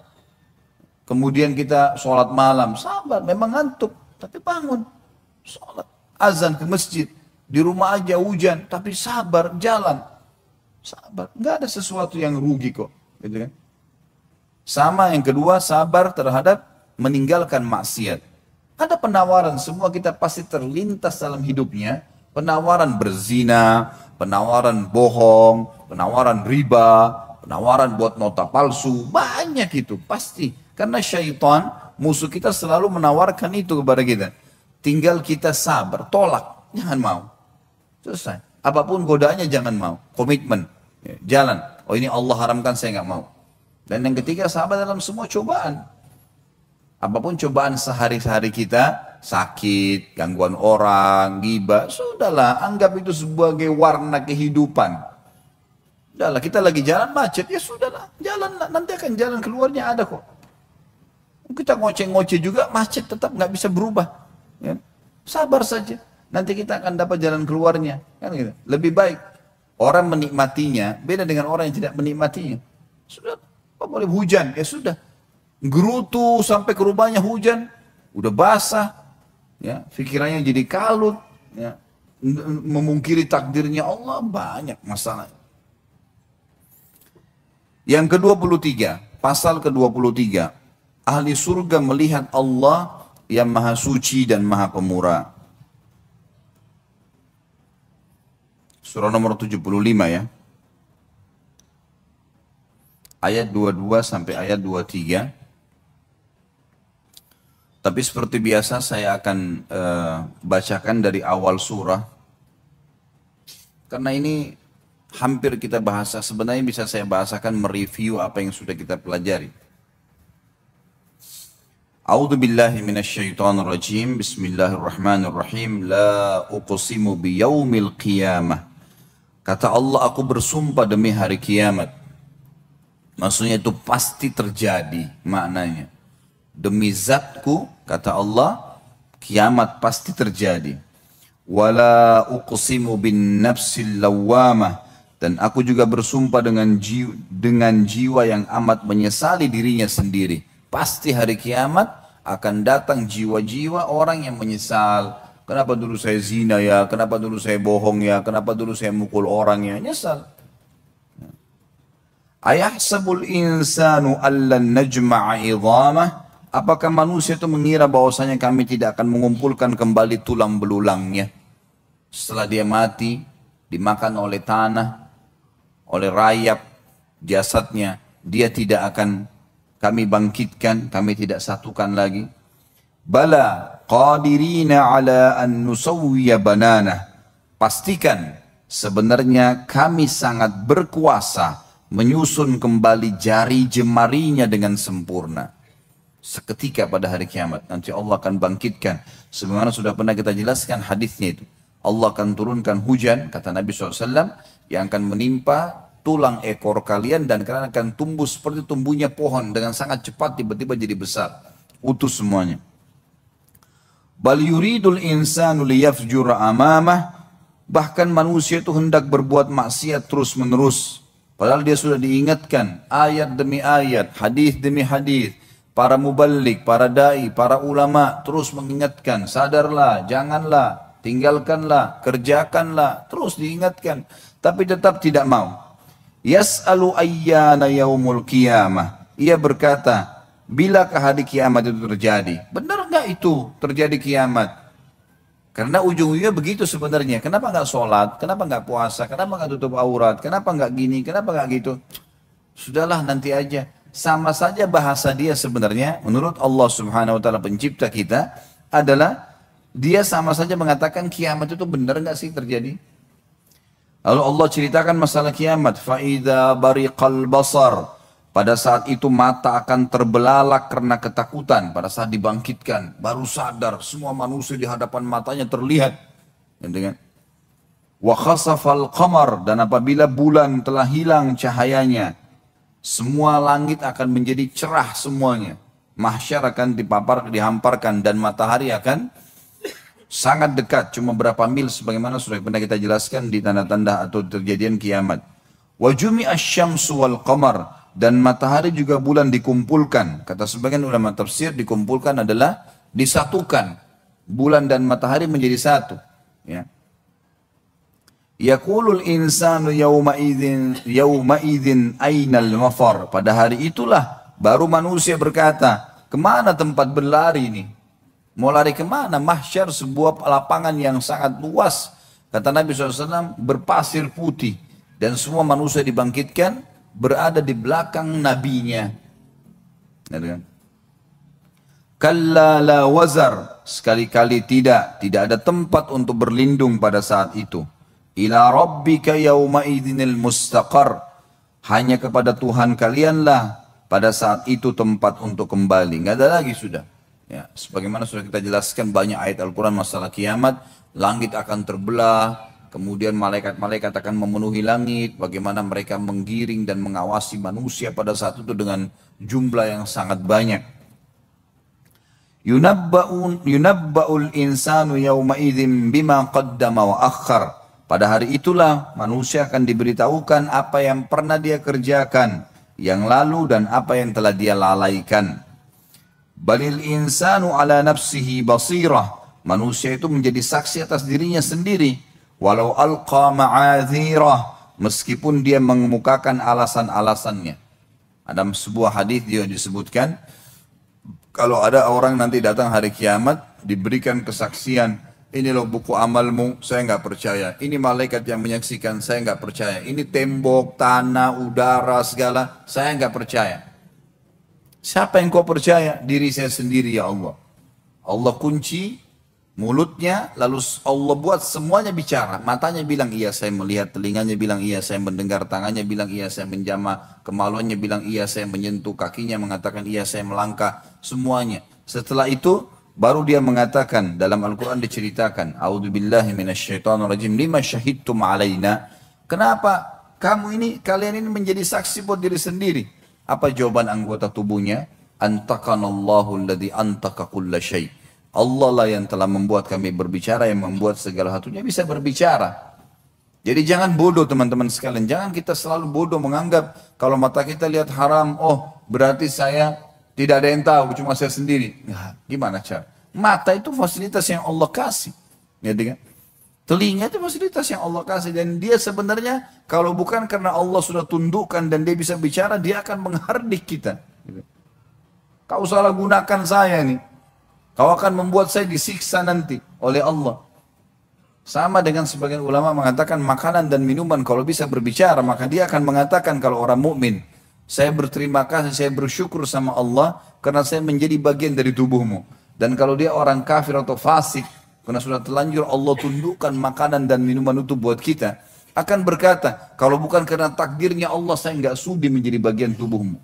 Kemudian kita sholat malam, sabar. Memang ngantuk, tapi bangun. Sholat, azan ke masjid. Di rumah aja hujan, tapi sabar, jalan. Sabar, gak ada sesuatu yang rugi kok. Gitu kan. Sama yang kedua, sabar terhadap meninggalkan maksiat. Ada penawaran, semua kita pasti terlintas dalam hidupnya. Penawaran berzina, penawaran bohong, penawaran riba, penawaran buat nota palsu. Banyak itu, pasti. Karena syaitan, musuh kita selalu menawarkan itu kepada kita. Tinggal kita sabar, tolak, jangan mau. Selesai. Apapun godaannya jangan mau. Komitmen, jalan. Oh ini Allah haramkan, saya nggak mau. Dan yang ketiga, sabar dalam semua cobaan. Apapun cobaan sehari-hari kita, sakit, gangguan orang, ghibah, sudahlah, anggap itu sebagai warna kehidupan. Sudahlah, kita lagi jalan macet, ya sudahlah, jalan, nanti akan jalan keluarnya ada kok. Kita ngoceh-ngoceh juga, macet tetap nggak bisa berubah. Ya. Sabar saja, nanti kita akan dapat jalan keluarnya. Kan gitu. Lebih baik orang menikmatinya, beda dengan orang yang tidak menikmatinya. Sudah, apa boleh hujan, ya sudah. Gerutu sampai ke rumahnya hujan, udah basah, ya, pikirannya jadi kalut, ya, memungkiri takdirnya Allah, banyak masalah. Yang ke-23, pasal ke-23, ahli surga melihat Allah yang maha suci dan maha pemurah. Surah nomor 75 ya. Ayat 22 sampai ayat 23. Tapi seperti biasa saya akan bacakan dari awal surah. Karena ini hampir kita bahasa, sebenarnya bisa saya bahasakan mereview apa yang sudah kita pelajari. A'udzu billahi minasyaitonir rajim. Bismillahirrahmanirrahim. La uqsimu biyaumil qiyamah. Kata Allah, aku bersumpah demi hari kiamat. Maksudnya itu pasti terjadi maknanya. Demi zatku, kata Allah, kiamat pasti terjadi. Wala uqsimu bin nafsil lawwamah. Dan aku juga bersumpah dengan jiwa yang amat menyesali dirinya sendiri. Pasti hari kiamat akan datang jiwa-jiwa orang yang menyesal. Kenapa dulu saya zina ya? Kenapa dulu saya bohong ya? Kenapa dulu saya mukul orang ya? Nyesal. Ayahsabul insanu allan najma'a idhamah. Apakah manusia itu mengira bahwasanya kami tidak akan mengumpulkan kembali tulang belulangnya? Setelah dia mati, dimakan oleh tanah, oleh rayap jasadnya, dia tidak akan kami bangkitkan, kami tidak satukan lagi. Bala qadirina ala an nusawwiya banana. Pastikan sebenarnya kami sangat berkuasa menyusun kembali jari jemarinya dengan sempurna. Seketika pada hari kiamat nanti Allah akan bangkitkan. Sebagaimana sudah pernah kita jelaskan hadisnya itu. Allah akan turunkan hujan, kata Nabi SAW, yang akan menimpa tulang ekor kalian dan kalian akan tumbuh seperti tumbuhnya pohon dengan sangat cepat tiba-tiba jadi besar. Utuh semuanya. Bal yuridul insanu liyafjura amamah. Bahkan manusia itu hendak berbuat maksiat terus menerus. Padahal dia sudah diingatkan ayat demi ayat, hadis demi hadis. Para mubalik, para dai, para ulama terus mengingatkan, sadarlah, janganlah, tinggalkanlah, kerjakanlah, terus diingatkan. Tapi tetap tidak mau. Yas'alu ayyana yaumul qiyamah. Ia berkata, bilakah hari kiamat itu terjadi? Benar enggak itu terjadi kiamat? Karena ujung-ujungnya begitu sebenarnya. Kenapa enggak sholat? Kenapa enggak puasa? Kenapa enggak tutup aurat? Kenapa enggak gini? Kenapa enggak gitu? Sudahlah nanti aja. Sama saja bahasa dia sebenarnya menurut Allah Subhanahu wa taala pencipta kita adalah dia sama saja mengatakan kiamat itu benar enggak sih terjadi? Lalu Allah ceritakan masalah kiamat, faida bariqal basar. Pada saat itu mata akan terbelalak karena ketakutan. Pada saat dibangkitkan, baru sadar semua manusia di hadapan matanya terlihat. Wa khasafal qamar, dan apabila bulan telah hilang cahayanya, semua langit akan menjadi cerah semuanya. Mahsyar akan dihamparkan dan matahari akan sangat dekat, cuma berapa mil sebagaimana sudah pernah kita jelaskan di tanda-tanda atau terjadian kiamat. Wa jumi'asy syamsu wal qamar, dan matahari juga bulan dikumpulkan. Kata sebagian ulama tafsir, dikumpulkan adalah disatukan. Bulan dan matahari menjadi satu, ya. Yaqulul insanu yawma idzin ainal mafar. Pada hari itulah baru manusia berkata, kemana tempat berlari ini? Mau lari kemana? Mahsyar sebuah lapangan yang sangat luas. Kata Nabi SAW, berpasir putih. Dan semua manusia dibangkitkan berada di belakang nabinya. Kalla la wazar. Sekali-kali tidak ada tempat untuk berlindung pada saat itu. Ila rabbika yawma idzinil mustaqar. Hanya kepada Tuhan kalianlah pada saat itu tempat untuk kembali. Nggak ada lagi sudah. Ya, sebagaimana sudah kita jelaskan banyak ayat Al-Quran masalah kiamat. Langit akan terbelah. Kemudian malaikat-malaikat akan memenuhi langit. Bagaimana mereka menggiring dan mengawasi manusia pada saat itu dengan jumlah yang sangat banyak. Yunabba'ul insanu yawma idzin bima qaddama wa akhar. Pada hari itulah manusia akan diberitahukan apa yang pernah dia kerjakan yang lalu dan apa yang telah dia lalaikan. Balil insanu ala nafsihi basirah. Manusia itu menjadi saksi atas dirinya sendiri. Walau alqa ma'adhirah. Meskipun dia mengemukakan alasan-alasannya. Ada sebuah hadis dia disebutkan, kalau ada orang nanti datang hari kiamat, diberikan kesaksian, ini loh buku amalmu, saya nggak percaya. Ini malaikat yang menyaksikan, saya nggak percaya. Ini tembok, tanah, udara, segala, saya nggak percaya. Siapa yang kau percaya? Diri saya sendiri ya Allah. Allah kunci mulutnya, lalu Allah buat semuanya bicara. Matanya bilang iya saya melihat, telinganya bilang iya saya mendengar, tangannya bilang iya saya menjamah, kemaluannya bilang iya saya menyentuh, kakinya mengatakan iya saya melangkah, semuanya. Setelah itu baru dia mengatakan, dalam Al-Quran diceritakan, A'udzubillahi minasyaitonirrajim, lima syahidtum alaina. Kenapa kalian ini menjadi saksi buat diri sendiri? Apa jawaban anggota tubuhnya? Antakanallahu alladhi antaka kulla syai'. Allah lah yang telah membuat kami berbicara, yang membuat segala hatunya bisa berbicara. Jadi jangan bodoh teman-teman sekalian. Jangan kita selalu bodoh menganggap kalau mata kita lihat haram, oh berarti saya tidak ada yang tahu, cuma saya sendiri. Nah, gimana cara? Mata itu fasilitas yang Allah kasih. Gitu kan? Telinga itu fasilitas yang Allah kasih. Dan dia sebenarnya kalau bukan karena Allah sudah tundukkan dan dia bisa bicara, dia akan menghardik kita. Gitu. Kau salah gunakan saya nih. Kau akan membuat saya disiksa nanti oleh Allah. Sama dengan sebagian ulama mengatakan makanan dan minuman kalau bisa berbicara, maka dia akan mengatakan kalau orang mukmin, saya berterima kasih, saya bersyukur sama Allah karena saya menjadi bagian dari tubuhmu. Dan kalau dia orang kafir atau fasik, karena sudah terlanjur Allah tundukkan makanan dan minuman itu buat kita, akan berkata, kalau bukan karena takdirnya Allah, saya nggak sudi menjadi bagian tubuhmu.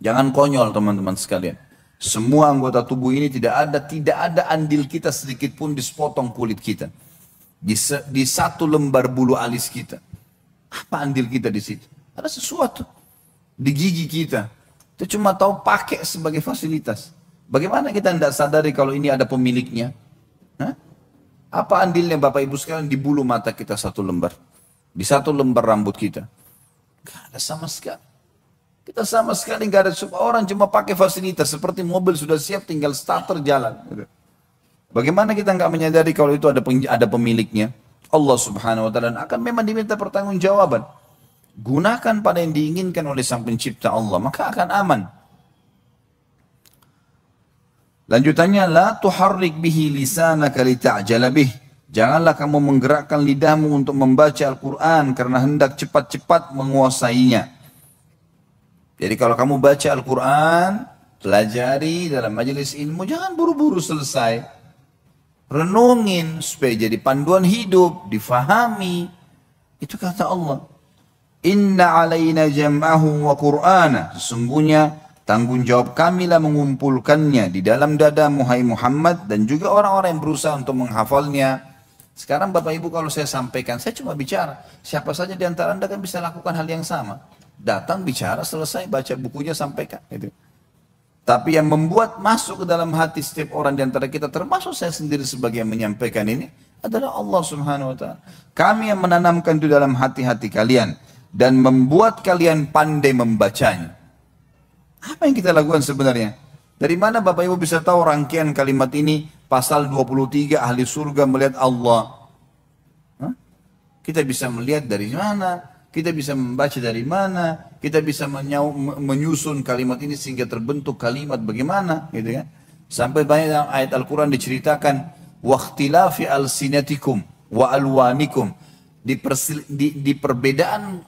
Jangan konyol teman-teman sekalian. Semua anggota tubuh ini tidak ada andil kita sedikit pun di sepotong kulit kita. Di satu lembar bulu alis kita. Apa andil kita di situ? Ada sesuatu. Di gigi kita. Itu cuma tahu pakai sebagai fasilitas. Bagaimana kita tidak sadari kalau ini ada pemiliknya? Hah? Apa andilnya Bapak Ibu sekalian di bulu mata kita satu lembar? Di satu lembar rambut kita? Gak ada sama sekali. Kita sama sekali nggak ada, orang cuma pakai fasilitas seperti mobil sudah siap tinggal starter jalan. Bagaimana kita nggak menyadari kalau itu ada pemiliknya? Allah Subhanahu Wa Taala akan memang diminta pertanggungjawaban. Gunakan pada yang diinginkan oleh Sang Pencipta Allah, maka akan aman. Lanjutannya, la tuharrik bihi lisanaka lita'jala bih. Janganlah kamu menggerakkan lidahmu untuk membaca Al-Quran karena hendak cepat-cepat menguasainya. Jadi kalau kamu baca Al-Quran, pelajari dalam majelis ilmu, jangan buru-buru selesai. Renungin supaya jadi panduan hidup, difahami. Itu kata Allah. Inna alaina jam'ahu wa Qur'ana. Sesungguhnya tanggung jawab kamilah mengumpulkannya di dalam dadamu hai Muhammad dan juga orang-orang yang berusaha untuk menghafalnya. Sekarang Bapak Ibu kalau saya sampaikan, saya cuma bicara. Siapa saja di antara Anda kan bisa lakukan hal yang sama. Datang bicara selesai baca bukunya sampaikan gitu. Tapi yang membuat masuk ke dalam hati setiap orang di antara kita termasuk saya sendiri sebagai yang menyampaikan ini adalah Allah Subhanahu Wa Taala. Kami yang menanamkan itu dalam hati-hati kalian dan membuat kalian pandai membacanya. Apa yang kita lakukan sebenarnya? Dari mana Bapak Ibu bisa tahu rangkaian kalimat ini? Pasal 23 ahli surga melihat Allah. Hah? Kita bisa melihat dari mana? Kita bisa membaca dari mana, kita bisa menyusun kalimat ini sehingga terbentuk kalimat bagaimana, gitu kan? Sampai banyak dalam ayat Al-Quran diceritakan, waqtilafi alsinatikum wa alwanikum, di perbedaan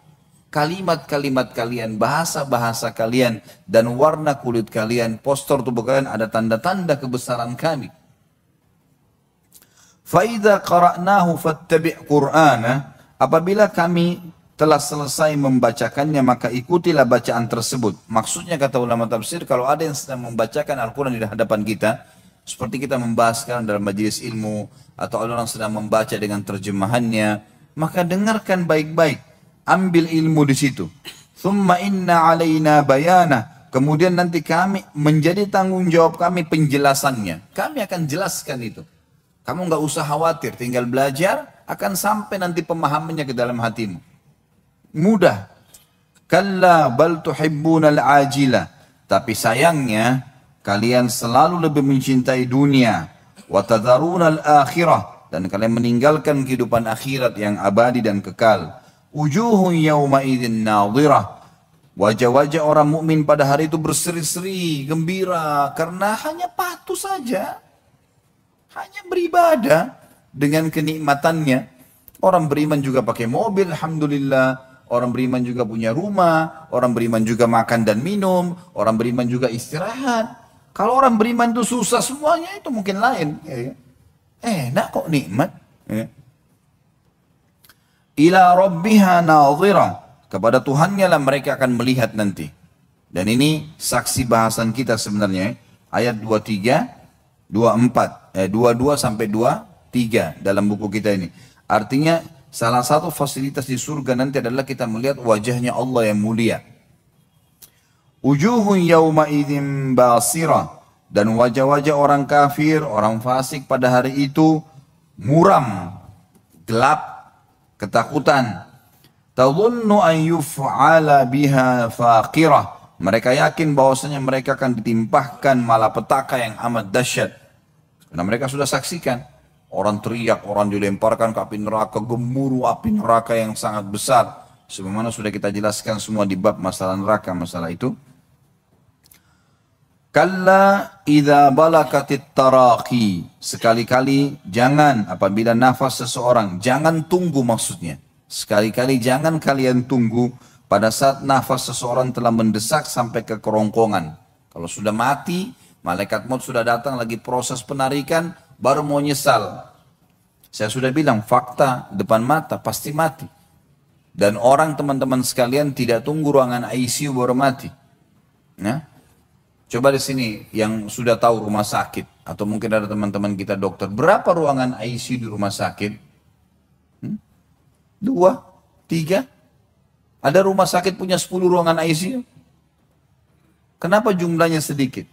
kalimat-kalimat kalian, bahasa-bahasa kalian, dan warna kulit kalian, postur tubuh kalian ada tanda-tanda kebesaran kami. Faidha qara'nahu fattabi' qur'ana, apabila kami telah selesai membacakannya maka ikutilah bacaan tersebut. Maksudnya kata ulama tafsir, kalau ada yang sedang membacakan Al-Quran di hadapan kita, seperti kita membahas sekarang dalam majelis ilmu, atau orang sedang membaca dengan terjemahannya, maka dengarkan baik-baik, ambil ilmu di situ. Thumma inna alaina bayana, kemudian nanti kami menjadi tanggung jawab kami penjelasannya. Kami akan jelaskan itu. Kamu nggak usah khawatir, tinggal belajar, akan sampai nanti pemahamannya ke dalam hatimu. Mudah. Kalla bal tuhibbunal ajila. Tapi sayangnya kalian selalu lebih mencintai dunia. Wa tadharunal akhirah. Dan kalian meninggalkan kehidupan akhirat yang abadi dan kekal. Wujuhun yawma idzin nadhirah. Wajah-wajah orang mukmin pada hari itu berseri-seri, gembira karena hanya patuh saja. Hanya beribadah dengan kenikmatannya. Orang beriman juga pakai mobil, alhamdulillah. Orang beriman juga punya rumah, orang beriman juga makan dan minum, orang beriman juga istirahat. Kalau orang beriman itu susah semuanya itu mungkin lain. Ya. Enak kok nikmat. Ya. Ila rabbiha nadhira. Kepada Tuhannya lah mereka akan melihat nanti. Dan ini saksi bahasan kita sebenarnya. Ayat 23, 24, 22 sampai 23 dalam buku kita ini. Artinya salah satu fasilitas di surga nanti adalah kita melihat wajahnya Allah yang mulia. Wujuhun yawma idzin basirah, dan wajah-wajah orang kafir, orang fasik pada hari itu muram, gelap, ketakutan. Tadhunnu an yuf'ala biha faqirah. Mereka yakin bahwasanya mereka akan ditimpahkan malapetaka yang amat dahsyat. Karena mereka sudah saksikan orang teriak, orang dilemparkan ke api neraka, gemuruh api neraka yang sangat besar. Sebagaimana sudah kita jelaskan semua di bab masalah neraka, masalah itu. Kalla idza balakatit taraqi. Sekali-kali jangan apabila nafas seseorang, jangan tunggu maksudnya. Sekali-kali jangan kalian tunggu pada saat nafas seseorang telah mendesak sampai ke kerongkongan. Kalau sudah mati, malaikat maut sudah datang lagi proses penarikan, baru mau nyesal. Saya sudah bilang fakta depan mata pasti mati. Dan orang teman-teman sekalian tidak tunggu ruangan ICU baru mati. Nah, coba di sini yang sudah tahu rumah sakit atau mungkin ada teman-teman kita dokter, berapa ruangan ICU di rumah sakit? 2, 3? Ada rumah sakit punya 10 ruangan ICU? Kenapa jumlahnya sedikit?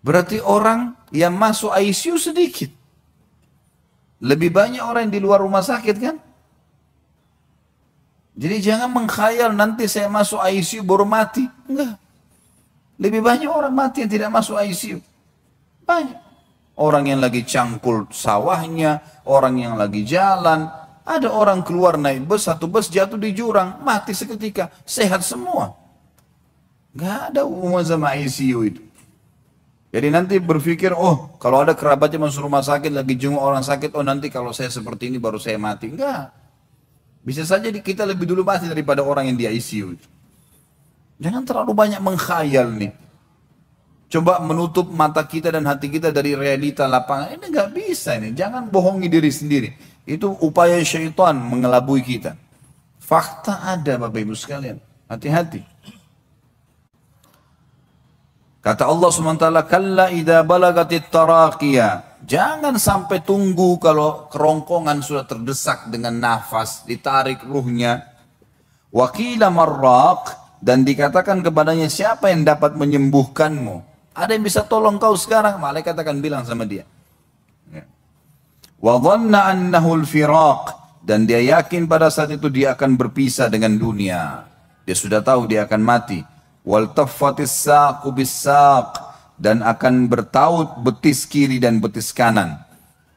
Berarti orang yang masuk ICU sedikit. Lebih banyak orang yang di luar rumah sakit kan? Jadi jangan mengkhayal nanti saya masuk ICU baru mati. Enggak. Lebih banyak orang mati yang tidak masuk ICU. Banyak. Orang yang lagi cangkul sawahnya, orang yang lagi jalan. Ada orang keluar naik bus, satu bus jatuh di jurang, mati seketika. Sehat semua. Gak ada hubungan sama ICU itu. Jadi nanti berpikir, oh kalau ada kerabatnya masuk rumah sakit, lagi jenguk orang sakit, oh nanti kalau saya seperti ini baru saya mati. Enggak. Bisa saja kita lebih dulu mati daripada orang yang di ICU itu. Jangan terlalu banyak mengkhayal nih. Coba menutup mata kita dan hati kita dari realita lapangan. Ini nggak bisa ini. Jangan bohongi diri sendiri. Itu upaya syaitan mengelabui kita. Fakta ada Bapak Ibu sekalian. Hati-hati. Kata Allah SWT, Kalla idha balagatit taraqiyah. Jangan sampai tunggu kalau kerongkongan sudah terdesak dengan nafas. Ditarik ruhnya. Wakila marraq. Dan dikatakan kepadanya, siapa yang dapat menyembuhkanmu? Ada yang bisa tolong kau sekarang? Malaikat akan bilang sama dia. Wa dhanna annahu al-firaq. Dan dia yakin pada saat itu dia akan berpisah dengan dunia. Dia sudah tahu dia akan mati. Wal taffatis saqu bis-saq. Dan akan bertaut betis kiri dan betis kanan.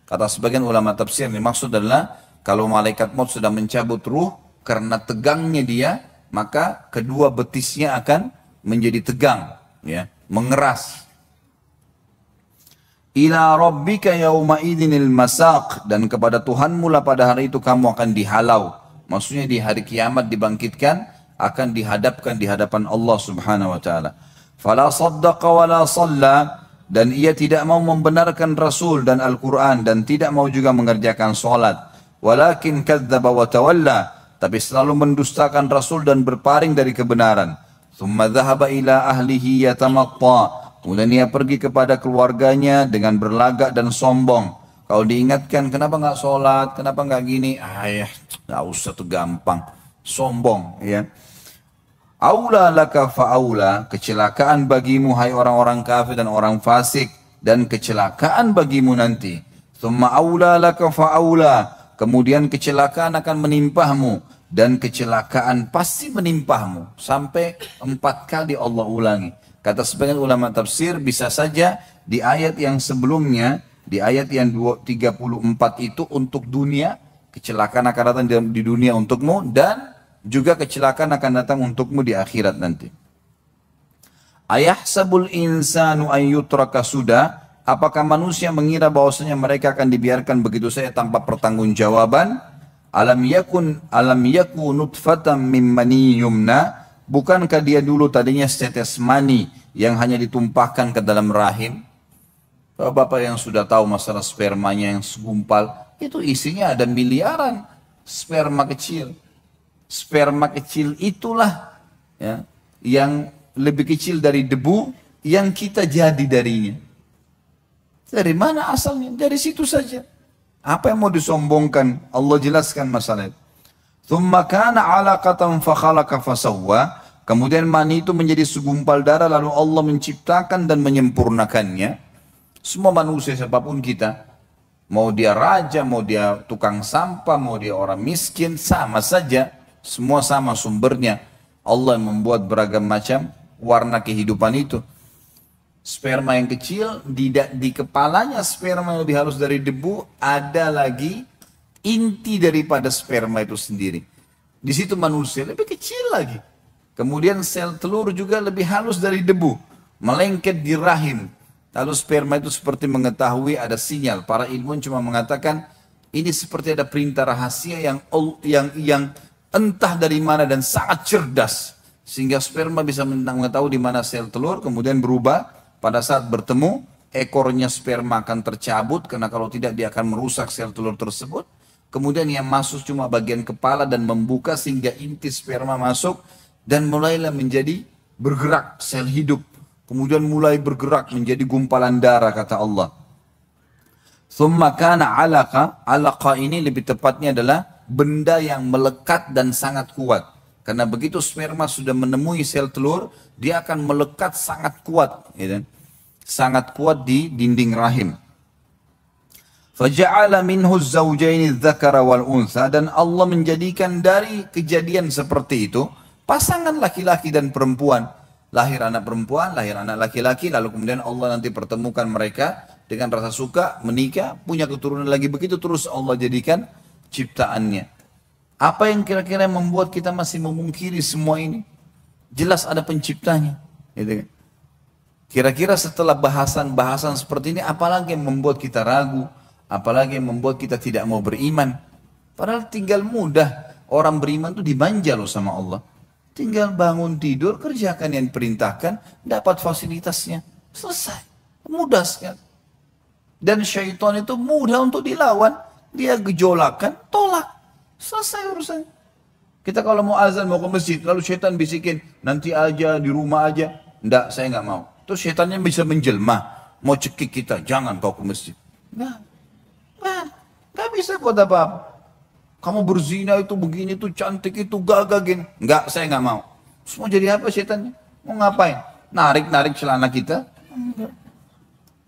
Kata sebagian ulama tafsir, ini maksud adalah kalau malaikat maut sudah mencabut ruh karena tegangnya dia, maka kedua betisnya akan menjadi tegang, ya, mengeras. Ila rabbika yauma idzinil masaq, dan kepada Tuhanmu lah pada hari itu kamu akan dihalau. Maksudnya di hari kiamat dibangkitkan, akan dihadapkan di hadapan Allah Subhanahu wa taala. Fala saddaqa wala shalla, dan ia tidak mau membenarkan Rasul dan Al-Qur'an dan tidak mau juga mengerjakan salat. Walakin kadzdzaba wa tawalla, tapi selalu mendustakan Rasul dan berpaling dari kebenaran. Thumma dhahaba ila ahlihi yatamatta. Kemudian ia pergi kepada keluarganya dengan berlagak dan sombong. Kalau diingatkan, kenapa nggak sholat, kenapa nggak gini? Ya, nggak usah tuh gampang. Sombong, ya. Aula laka fa'aula, kecelakaan bagimu hai orang-orang kafir dan orang fasik, dan kecelakaan bagimu nanti. Thumma aula laka fa'aula. Kemudian kecelakaan akan menimpahmu, dan kecelakaan pasti menimpahmu. Sampai 4 kali Allah ulangi. Kata sebagian ulama tafsir, bisa saja di ayat yang sebelumnya, di ayat yang 34 itu untuk dunia, kecelakaan akan datang di dunia untukmu, dan juga kecelakaan akan datang untukmu di akhirat nanti. Ayahsabul insanu an yutraka suda. Apakah manusia mengira bahwasanya mereka akan dibiarkan begitu saja tanpa pertanggungjawaban? Alam yakun nutfatan min mani yumna. Bukankah dia dulu tadinya setetes mani yang hanya ditumpahkan ke dalam rahim. Bapak yang sudah tahu masalah spermanya yang segumpal, itu isinya ada miliaran sperma kecil. Sperma kecil itulah ya, yang lebih kecil dari debu yang kita jadi darinya. Dari mana asalnya? Dari situ saja. Apa yang mau disombongkan? Allah jelaskan masalah itu. Thumma kana 'alaqatan fa khalaqa fa sawwa. Kemudian mani itu menjadi segumpal darah lalu Allah menciptakan dan menyempurnakannya. Semua manusia siapapun kita, mau dia raja, mau dia tukang sampah, mau dia orang miskin, sama saja. Semua sama sumbernya. Allah yang membuat beragam macam warna kehidupan itu. Sperma yang kecil, di kepalanya sperma yang lebih halus dari debu, ada lagi inti daripada sperma itu sendiri. Di situ manusia lebih kecil lagi. Kemudian sel telur juga lebih halus dari debu, melengket di rahim. Lalu sperma itu seperti mengetahui ada sinyal. Para ilmuwan cuma mengatakan ini seperti ada perintah rahasia yang entah dari mana dan sangat cerdas. Sehingga sperma bisa mengetahui di mana sel telur, kemudian berubah. Pada saat bertemu, ekornya sperma akan tercabut, karena kalau tidak dia akan merusak sel telur tersebut. Kemudian yang masuk cuma bagian kepala dan membuka sehingga inti sperma masuk. Dan mulailah menjadi bergerak sel hidup. Kemudian mulai bergerak menjadi gumpalan darah, kata Allah. Thumma kana 'alaqa. 'Alaqa ini lebih tepatnya adalah benda yang melekat dan sangat kuat. Karena begitu sperma sudah menemui sel telur, dia akan melekat sangat kuat, ya kan? Sangat kuat di dinding rahim. Faja'ala minhu az-zawjayn adh-dhakara wal untha, dan Allah menjadikan dari kejadian seperti itu pasangan laki-laki dan perempuan. Lahir anak perempuan, lahir anak laki-laki, lalu kemudian Allah nanti pertemukan mereka dengan rasa suka, menikah, punya keturunan lagi, begitu terus Allah jadikan ciptaannya. Apa yang kira-kira membuat kita masih memungkiri semua ini? Jelas ada penciptanya. Gitu kan? Kira-kira setelah bahasan-bahasan seperti ini, apalagi yang membuat kita ragu? Apalagi yang membuat kita tidak mau beriman? Padahal tinggal mudah. Orang beriman itu dimanja loh sama Allah. Tinggal bangun tidur, kerjakan yang diperintahkan, dapat fasilitasnya. Selesai. Mudah sekali. Dan syaitan itu mudah untuk dilawan. Dia gejolakan, tolak. Selesai urusan. Kita kalau mau azan, mau ke masjid, lalu syaitan bisikin, nanti aja, di rumah aja. Enggak, saya nggak mau. Terus syaitannya bisa menjelma. Mau cekik kita, jangan kau ke masjid. Nggak bisa buat apa-apa. Kamu berzina itu begini tuh cantik itu gagah gini. Enggak, saya nggak mau. Semua jadi apa syaitannya? Mau ngapain? Narik-narik celana kita? Enggak.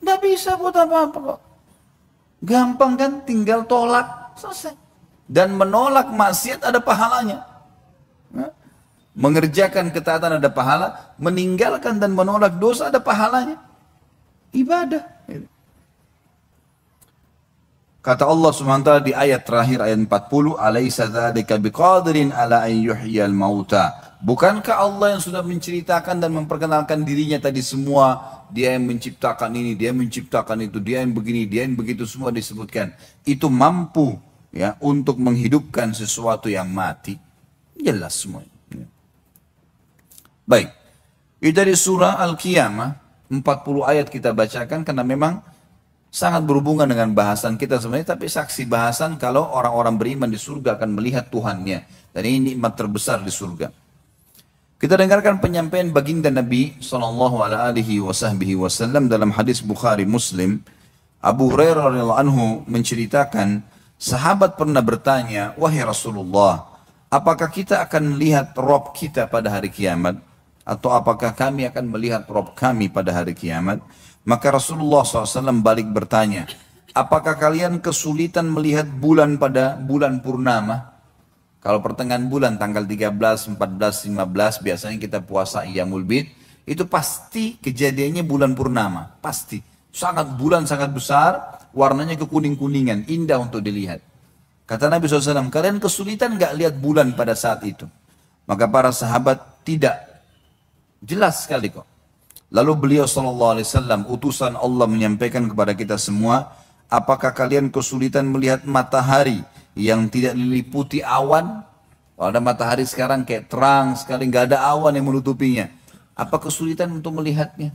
Nggak bisa buat apa-apa kok. Gampang kan? Tinggal tolak, selesai. Dan menolak maksiat ada pahalanya. Mengerjakan ketaatan ada pahala, meninggalkan dan menolak dosa ada pahalanya. Ibadah. Kata Allah Subhanahu wa taala di ayat terakhir ayat 40, "Alaisa dzalika biqadirin ala an yuhyiyal mauta." Bukankah Allah yang sudah menceritakan dan memperkenalkan dirinya tadi semua, dia yang menciptakan ini, dia yang menciptakan itu, dia yang begini, dia yang begitu, semua disebutkan. Itu mampu ya untuk menghidupkan sesuatu yang mati. Jelas semua. Ya. Baik. Itu dari surah Al-Qiyamah, 40 ayat kita bacakan karena memang sangat berhubungan dengan bahasan kita sebenarnya, tapi saksi bahasan kalau orang-orang beriman di surga akan melihat Tuhannya. Dan ini nikmat terbesar di surga. Kita dengarkan penyampaian baginda Nabi SAW dalam hadis Bukhari Muslim. Abu Hurairah radhiyallahu anhu menceritakan, sahabat pernah bertanya, wahai Rasulullah, apakah kita akan melihat Rob kita pada hari kiamat? Atau apakah kami akan melihat Rob kami pada hari kiamat? Maka Rasulullah SAW balik bertanya, apakah kalian kesulitan melihat bulan pada bulan purnama? Kalau pertengahan bulan tanggal 13, 14, 15 biasanya kita puasa Iyamul Bid, itu pasti kejadiannya bulan purnama, pasti. Bulan sangat besar, warnanya kekuning-kuningan, indah untuk dilihat. Kata Nabi SAW, kalian kesulitan gak lihat bulan pada saat itu? Maka para sahabat tidak, jelas sekali kok. Lalu beliau SAW, utusan Allah menyampaikan kepada kita semua, apakah kalian kesulitan melihat matahari yang tidak diliputi awan? Kalau ada matahari sekarang kayak terang sekali, nggak ada awan yang menutupinya. Apa kesulitan untuk melihatnya?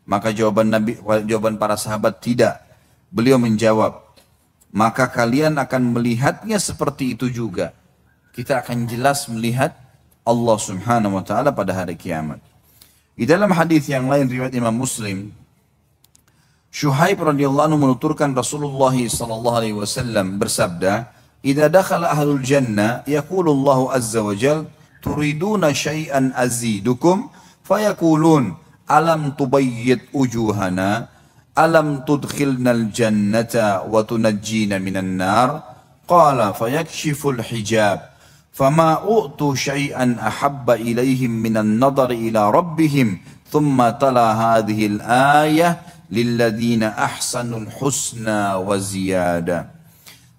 Maka jawaban para sahabat tidak. Beliau menjawab, maka kalian akan melihatnya seperti itu juga. Kita akan jelas melihat Allah Subhanahu wa taala pada hari kiamat. Di dalam hadis yang lain riwayat Imam Muslim, Syuhaib radhiyallahu anhu menuturkan Rasulullah sallallahu alaihi wasallam bersabda, "Idza dakhala ahlul jannah yaqulu Allah azza wa jalla, turiduna syai'an azidukum?" Fayaqulun, "Alam tubayyid wujuhana? Alam tudkhilnal jannata wa tunajjina minan nar?" Qala fayakshiful hijab. فما أؤتوا شيئا أحب إليهم من النظر إلى ربهم ثم تلا هذه الآية للذين أحسنوا الحسنى وزيادة.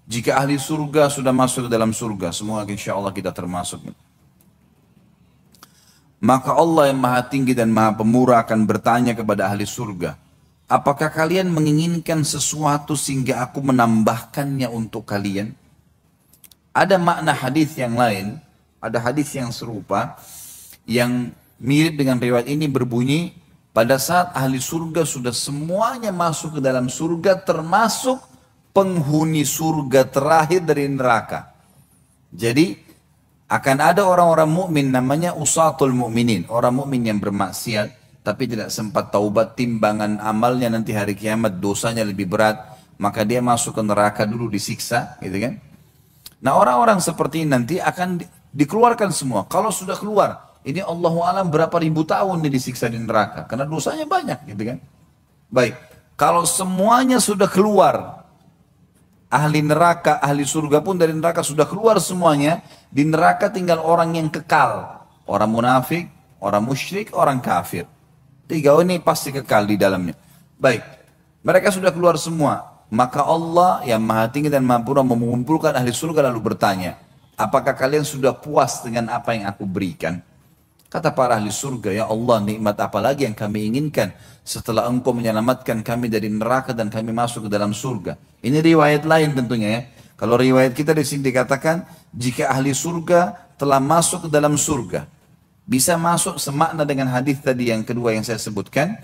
Jika ahli surga sudah masuk ke dalam surga, semoga insyaallah kita termasuk, maka Allah yang maha tinggi dan maha pemurah akan bertanya kepada ahli surga, apakah kalian menginginkan sesuatu sehingga aku menambahkannya untuk kalian? Ada makna hadis yang lain, ada hadis yang serupa, yang mirip dengan riwayat ini berbunyi, pada saat ahli surga sudah semuanya masuk ke dalam surga, termasuk penghuni surga terakhir dari neraka. Jadi akan ada orang-orang mukmin namanya usatul mukminin, orang mukmin yang bermaksiat tapi tidak sempat taubat, timbangan amalnya nanti hari kiamat dosanya lebih berat, maka dia masuk ke neraka dulu disiksa, gitu kan? Nah orang-orang seperti ini nanti akan dikeluarkan semua. Kalau sudah keluar, ini Allahu alam berapa ribu tahun nih disiksa di neraka, karena dosanya banyak, gitu kan? Baik, kalau semuanya sudah keluar, ahli neraka, ahli surga pun dari neraka sudah keluar semuanya, di neraka tinggal orang yang kekal, orang munafik, orang musyrik, orang kafir. Tiga ini pasti kekal di dalamnya. Baik, mereka sudah keluar semua. Maka Allah yang maha tinggi dan maha purah mengumpulkan ahli surga lalu bertanya, apakah kalian sudah puas dengan apa yang aku berikan? Kata para ahli surga, ya Allah, nikmat apa lagi yang kami inginkan setelah engkau menyelamatkan kami dari neraka dan kami masuk ke dalam surga. Ini riwayat lain tentunya ya. Kalau riwayat kita di sini dikatakan, jika ahli surga telah masuk ke dalam surga, bisa masuk semakna dengan hadis tadi yang kedua yang saya sebutkan.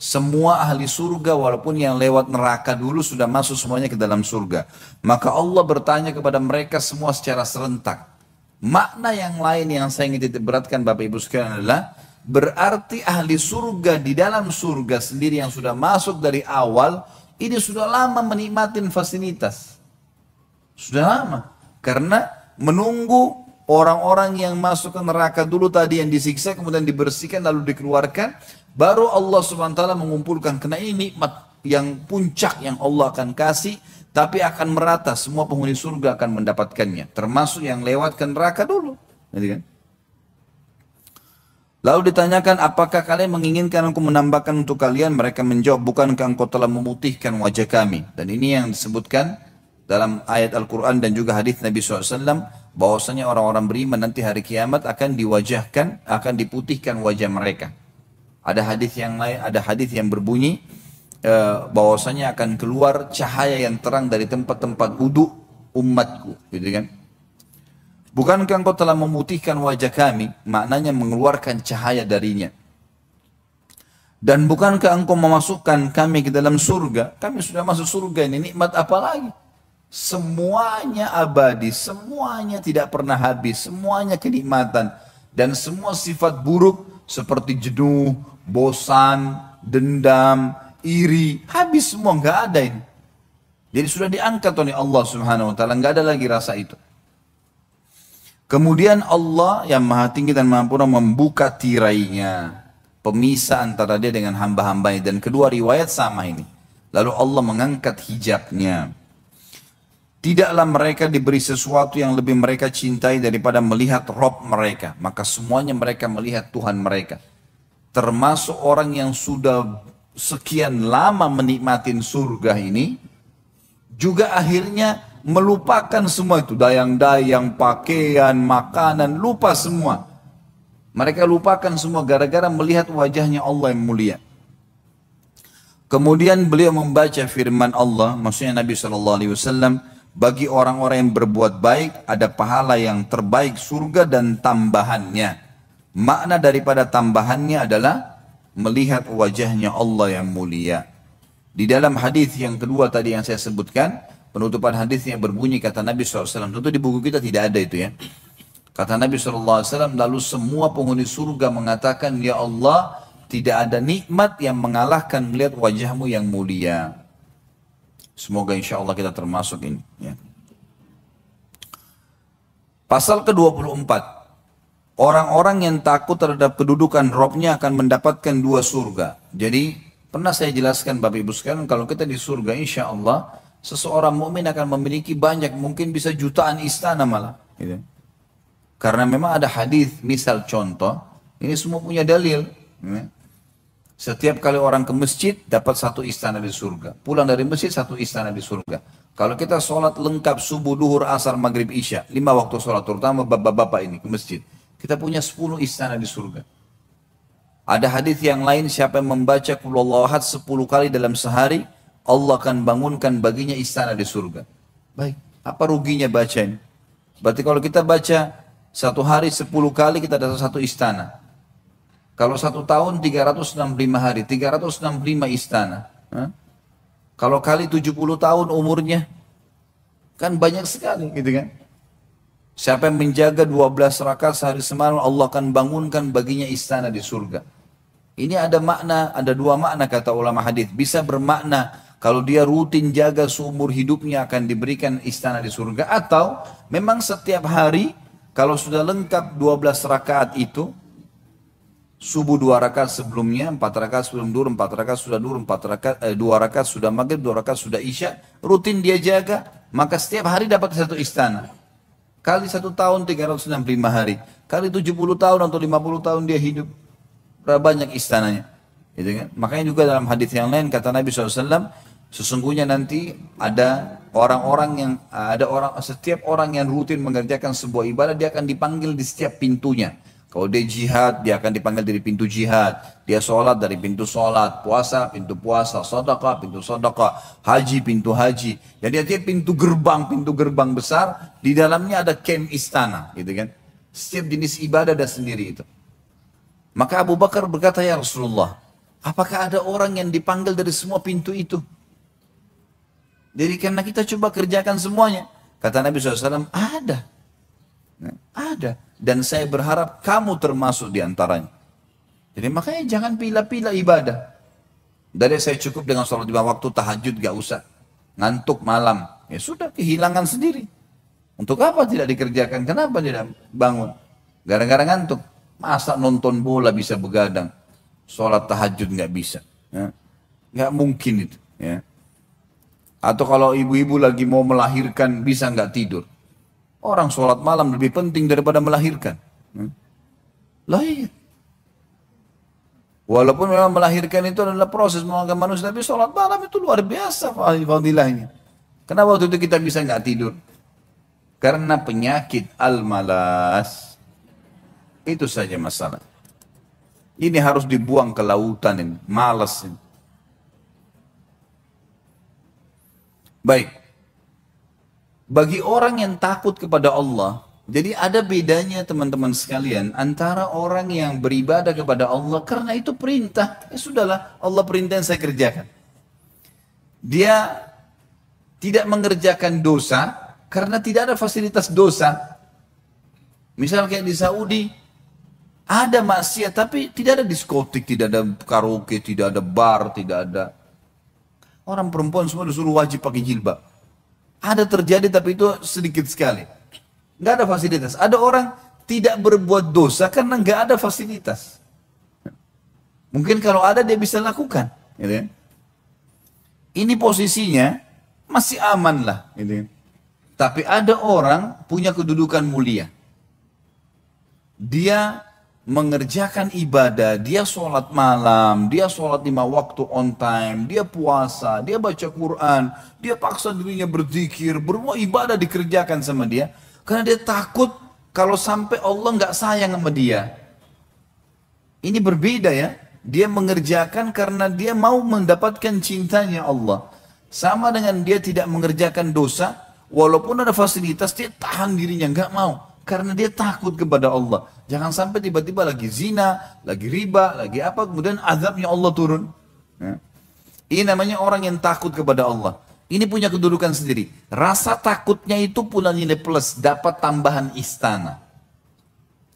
Semua ahli surga walaupun yang lewat neraka dulu sudah masuk semuanya ke dalam surga. Maka Allah bertanya kepada mereka semua secara serentak. Makna yang lain yang saya ingin titik beratkan Bapak Ibu sekalian adalah, berarti ahli surga di dalam surga sendiri yang sudah masuk dari awal, ini sudah lama menikmati fasilitas. Sudah lama. Karena menunggu orang-orang yang masuk ke neraka dulu tadi yang disiksa, kemudian dibersihkan lalu dikeluarkan, baru Allah subhanahu wa ta'ala mengumpulkan. Karena ini nikmat yang puncak yang Allah akan kasih, tapi akan merata, semua penghuni surga akan mendapatkannya, termasuk yang lewat ke neraka dulu. Jadi kan? Lalu ditanyakan, apakah kalian menginginkan aku menambahkan untuk kalian? Mereka menjawab, bukankah engkau telah memutihkan wajah kami? Dan ini yang disebutkan dalam ayat Al-Quran dan juga hadis Nabi SAW, bahwasanya orang-orang beriman nanti hari kiamat akan diwajahkan, akan diputihkan wajah mereka. Ada hadis yang lain, ada hadis yang berbunyi bahwasanya akan keluar cahaya yang terang dari tempat-tempat wudhu umatku, gitu kan? Bukankah engkau telah memutihkan wajah kami? Maknanya mengeluarkan cahaya darinya. Dan bukankah engkau memasukkan kami ke dalam surga? Kami sudah masuk surga, ini nikmat apa lagi? Semuanya abadi, semuanya tidak pernah habis, semuanya kenikmatan. Dan semua sifat buruk seperti jenuh, bosan, dendam, iri, habis semua, nggak ada ini. Jadi sudah diangkat oleh Allah Subhanahu wa taala, nggak ada lagi rasa itu. Kemudian Allah yang maha tinggi dan maha purah membuka tirainya, pemisah antara dia dengan hamba-hambanya, dan kedua riwayat sama ini. Lalu Allah mengangkat hijabnya. Tidaklah mereka diberi sesuatu yang lebih mereka cintai daripada melihat Rob mereka. Maka semuanya mereka melihat Tuhan mereka. Termasuk orang yang sudah sekian lama menikmatin surga ini, juga akhirnya melupakan semua itu. Dayang-dayang, pakaian, makanan, lupa semua. Mereka lupakan semua gara-gara melihat wajahnya Allah yang mulia. Kemudian beliau membaca firman Allah, maksudnya Nabi SAW, bagi orang-orang yang berbuat baik ada pahala yang terbaik surga dan tambahannya. Makna daripada tambahannya adalah melihat wajahnya Allah yang mulia. Di dalam hadis yang kedua tadi yang saya sebutkan, penutupan hadisnya berbunyi kata Nabi SAW, tentu di buku kita tidak ada itu ya. Kata Nabi SAW, lalu semua penghuni surga mengatakan, ya Allah, tidak ada nikmat yang mengalahkan melihat wajahmu yang mulia. Semoga insya Allah kita termasuk ini. Ya. Pasal ke-24. Orang-orang yang takut terhadap kedudukan Robnya akan mendapatkan 2 surga. Jadi pernah saya jelaskan Bapak Ibu sekalian, kalau kita di surga insya Allah, seseorang mukmin akan memiliki banyak, mungkin bisa jutaan istana malah. Gitu. Karena memang ada hadis, misal contoh, ini semua punya dalil. Ya. Setiap kali orang ke masjid dapat 1 istana di surga. Pulang dari masjid 1 istana di surga. Kalau kita sholat lengkap subuh, duhur, asar, maghrib, isya, 5 waktu sholat, terutama bapak-bapak ini ke masjid, kita punya 10 istana di surga. Ada hadis yang lain, siapa yang membaca Qul Huwallahu Ahad 10 kali dalam sehari, Allah akan bangunkan baginya istana di surga. Baik, apa ruginya baca ini? Berarti kalau kita baca 1 hari 10 kali kita dapat 1 istana. Kalau 1 tahun 365 hari, 365 istana. Kalau kali 70 tahun umurnya, kan banyak sekali gitu kan. Siapa yang menjaga 12 rakaat sehari semalam, Allah akan bangunkan baginya istana di surga. Ini ada makna, ada 2 makna kata ulama hadis. Bisa bermakna kalau dia rutin jaga seumur hidupnya akan diberikan istana di surga. Atau memang setiap hari kalau sudah lengkap 12 rakaat itu, subuh 2 rakaat sebelumnya, 4 rakaat sebelum duhur, 4 rakaat sudah duhur, 2 rakaat sudah maghrib, 2 rakaat sudah isya, rutin dia jaga, maka setiap hari dapat 1 istana. Kali 1 tahun 365 hari, kali 70 tahun atau 50 tahun dia hidup, berapa banyak istananya. Gitu kan? Makanya juga dalam hadis yang lain kata Nabi SAW, sesungguhnya nanti ada setiap orang yang rutin mengerjakan sebuah ibadah, dia akan dipanggil di setiap pintunya. Kalau dia jihad, dia akan dipanggil dari pintu jihad. Dia sholat dari pintu sholat, puasa, pintu puasa, sedekah, pintu sedekah, haji, pintu haji. Jadi dia pintu gerbang besar, di dalamnya ada kem istana, gitu kan. Setiap jenis ibadah ada sendiri itu. Maka Abu Bakar berkata, ya Rasulullah, apakah ada orang yang dipanggil dari semua pintu itu? Jadi karena kita coba kerjakan semuanya. Kata Nabi SAW, ada. Ada. Dan saya berharap kamu termasuk di antaranya. Jadi makanya jangan pilih-pilih ibadah. Dari saya cukup dengan sholat 5 waktu, tahajud gak usah. Ngantuk malam. Ya sudah, kehilangan sendiri. Untuk apa tidak dikerjakan? Kenapa tidak bangun? Gara-gara ngantuk. Masa nonton bola bisa begadang? Sholat tahajud gak bisa. Ya. Gak mungkin itu. Ya. Atau kalau ibu-ibu lagi mau melahirkan, bisa gak tidur? Orang sholat malam lebih penting daripada melahirkan. Lah iya. Walaupun memang melahirkan itu adalah proses mengangkat manusia, tapi sholat malam itu luar biasa fadilahnya. Kenapa waktu itu kita bisa nggak tidur? Karena penyakit al-malas. Itu saja masalah. Ini harus dibuang ke lautan ini, malas ini. Baik. Bagi orang yang takut kepada Allah, jadi ada bedanya teman-teman sekalian antara orang yang beribadah kepada Allah karena itu perintah, ya sudahlah Allah perintah yang saya kerjakan. Dia tidak mengerjakan dosa karena tidak ada fasilitas dosa. Misal kayak di Saudi, ada maksiat tapi tidak ada diskotik, tidak ada karaoke, tidak ada bar, tidak ada. Orang perempuan semua disuruh wajib pakai jilbab. Ada terjadi tapi itu sedikit sekali. Nggak ada fasilitas. Ada orang tidak berbuat dosa karena nggak ada fasilitas. Mungkin kalau ada dia bisa lakukan. Gitu ya. Ini posisinya masih aman lah. Gitu ya. Tapi ada orang punya kedudukan mulia. Dia mengerjakan ibadah, dia sholat malam, dia sholat 5 waktu on time, dia puasa, dia baca Quran, dia paksa dirinya berzikir, berbuat ibadah dikerjakan sama dia, karena dia takut kalau sampai Allah nggak sayang sama dia. Ini berbeda ya, dia mengerjakan karena dia mau mendapatkan cintanya Allah. Sama dengan dia tidak mengerjakan dosa, walaupun ada fasilitas dia tahan dirinya, nggak mau. Karena dia takut kepada Allah. Jangan sampai tiba-tiba lagi zina, lagi riba, lagi apa, kemudian azabnya Allah turun. Ya. Ini namanya orang yang takut kepada Allah. Ini punya kedudukan sendiri. Rasa takutnya itu pula nilai plus, dapat tambahan istana.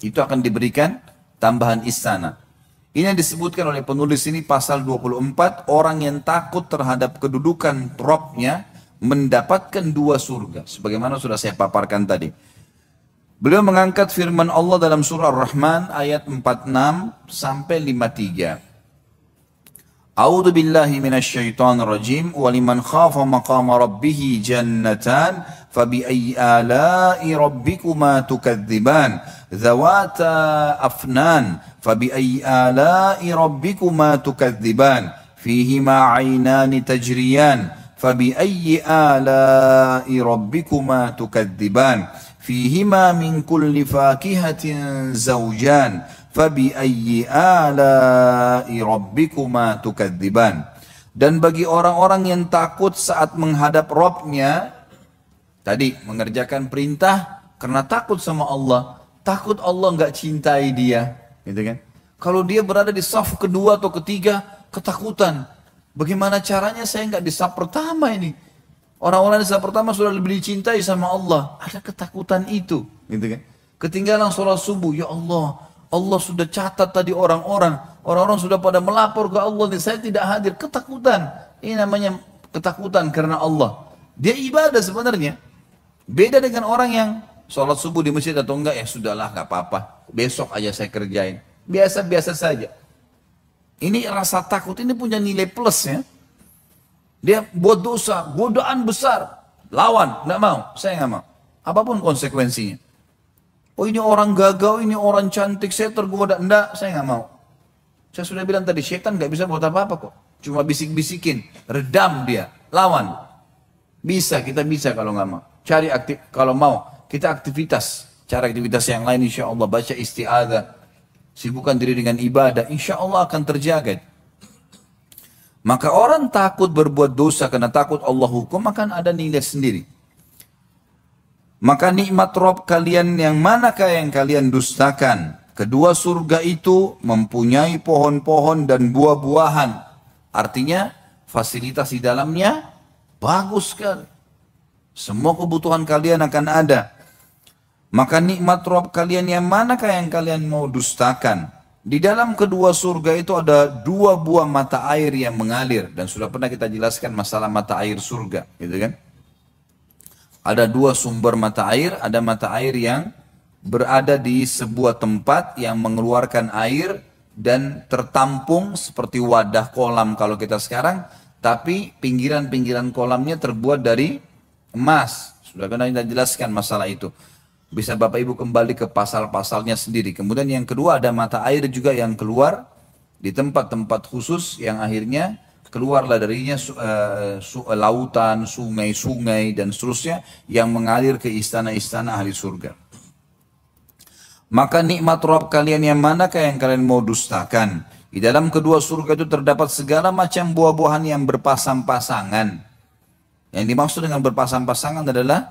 Itu akan diberikan tambahan istana. Ini yang disebutkan oleh penulis ini pasal 24, orang yang takut terhadap kedudukan Robnya mendapatkan 2 surga. Sebagaimana sudah saya paparkan tadi. Beliau mengangkat firman Allah dalam surah Ar-Rahman ayat 46 sampai 53. A'udzu billahi minasyaitonir rajim wa liman khafa maqama rabbih jannatan fabiayyi ala'i rabbikuma tukadziban dzawata afnan fabiayyi ala'i rabbikuma tukadziban fihima 'ainani tajriyan fabiayyi ala'i rabbikuma tukadziban fihima min kulli fakihatin zawjan fabiayyi ala'i rabbikuma tukadziban. Dan bagi orang-orang yang takut saat menghadap Rabbnya, tadi mengerjakan perintah karena takut sama Allah, takut Allah nggak cintai dia, gitu kan? Kalau dia berada di saf kedua atau ketiga, ketakutan. Bagaimana caranya saya nggak di saf pertama ini? Orang-orang di saf pertama sudah lebih dicintai sama Allah. Ada ketakutan itu, gitu kan? Ketinggalan sholat subuh, ya Allah, Allah sudah catat tadi orang-orang sudah pada melapor ke Allah, saya tidak hadir, ketakutan. Ini namanya ketakutan karena Allah. Dia ibadah sebenarnya. Beda dengan orang yang sholat subuh di masjid atau enggak, ya sudahlah, nggak apa-apa, besok aja saya kerjain. Biasa-biasa saja. Ini rasa takut ini punya nilai plus ya. Dia buat dosa, godaan besar, lawan, nggak mau, saya nggak mau. Apapun konsekuensinya. Oh ini orang gagal, ini orang cantik, saya tergoda, enggak, saya nggak mau. Saya sudah bilang tadi, syaitan nggak bisa buat apa-apa kok. Cuma bisik-bisikin, redam dia, lawan. Bisa, kita bisa kalau nggak mau. Cari aktif, kalau mau, kita aktivitas. Cara aktivitas yang lain insya Allah, baca isti'adzah. Sibukkan diri dengan ibadah, insya Allah akan terjaga. Maka orang takut berbuat dosa karena takut Allah hukum, akan ada nilai sendiri. Maka nikmat Rob kalian yang manakah yang kalian dustakan? Kedua surga itu mempunyai pohon-pohon dan buah-buahan. Artinya fasilitas di dalamnya bagus sekali. Semua kebutuhan kalian akan ada. Maka nikmat Rob kalian yang manakah yang kalian mau dustakan? Di dalam kedua surga itu ada 2 buah mata air yang mengalir. Dan sudah pernah kita jelaskan masalah mata air surga, gitu kan? Ada 2 sumber mata air, ada mata air yang berada di sebuah tempat yang mengeluarkan air dan tertampung seperti wadah kolam kalau kita sekarang, tapi pinggiran-pinggiran kolamnya terbuat dari emas. Sudah pernah kita jelaskan masalah itu. Bisa Bapak Ibu kembali ke pasal-pasalnya sendiri. Kemudian yang kedua ada mata air juga yang keluar di tempat-tempat khusus yang akhirnya keluarlah darinya lautan, sungai-sungai dan seterusnya yang mengalir ke istana-istana ahli surga. Maka nikmat Rabb kalian yang manakah yang kalian mau dustakan? Di dalam kedua surga itu terdapat segala macam buah-buahan yang berpasang-pasangan. Yang dimaksud dengan berpasang-pasangan adalah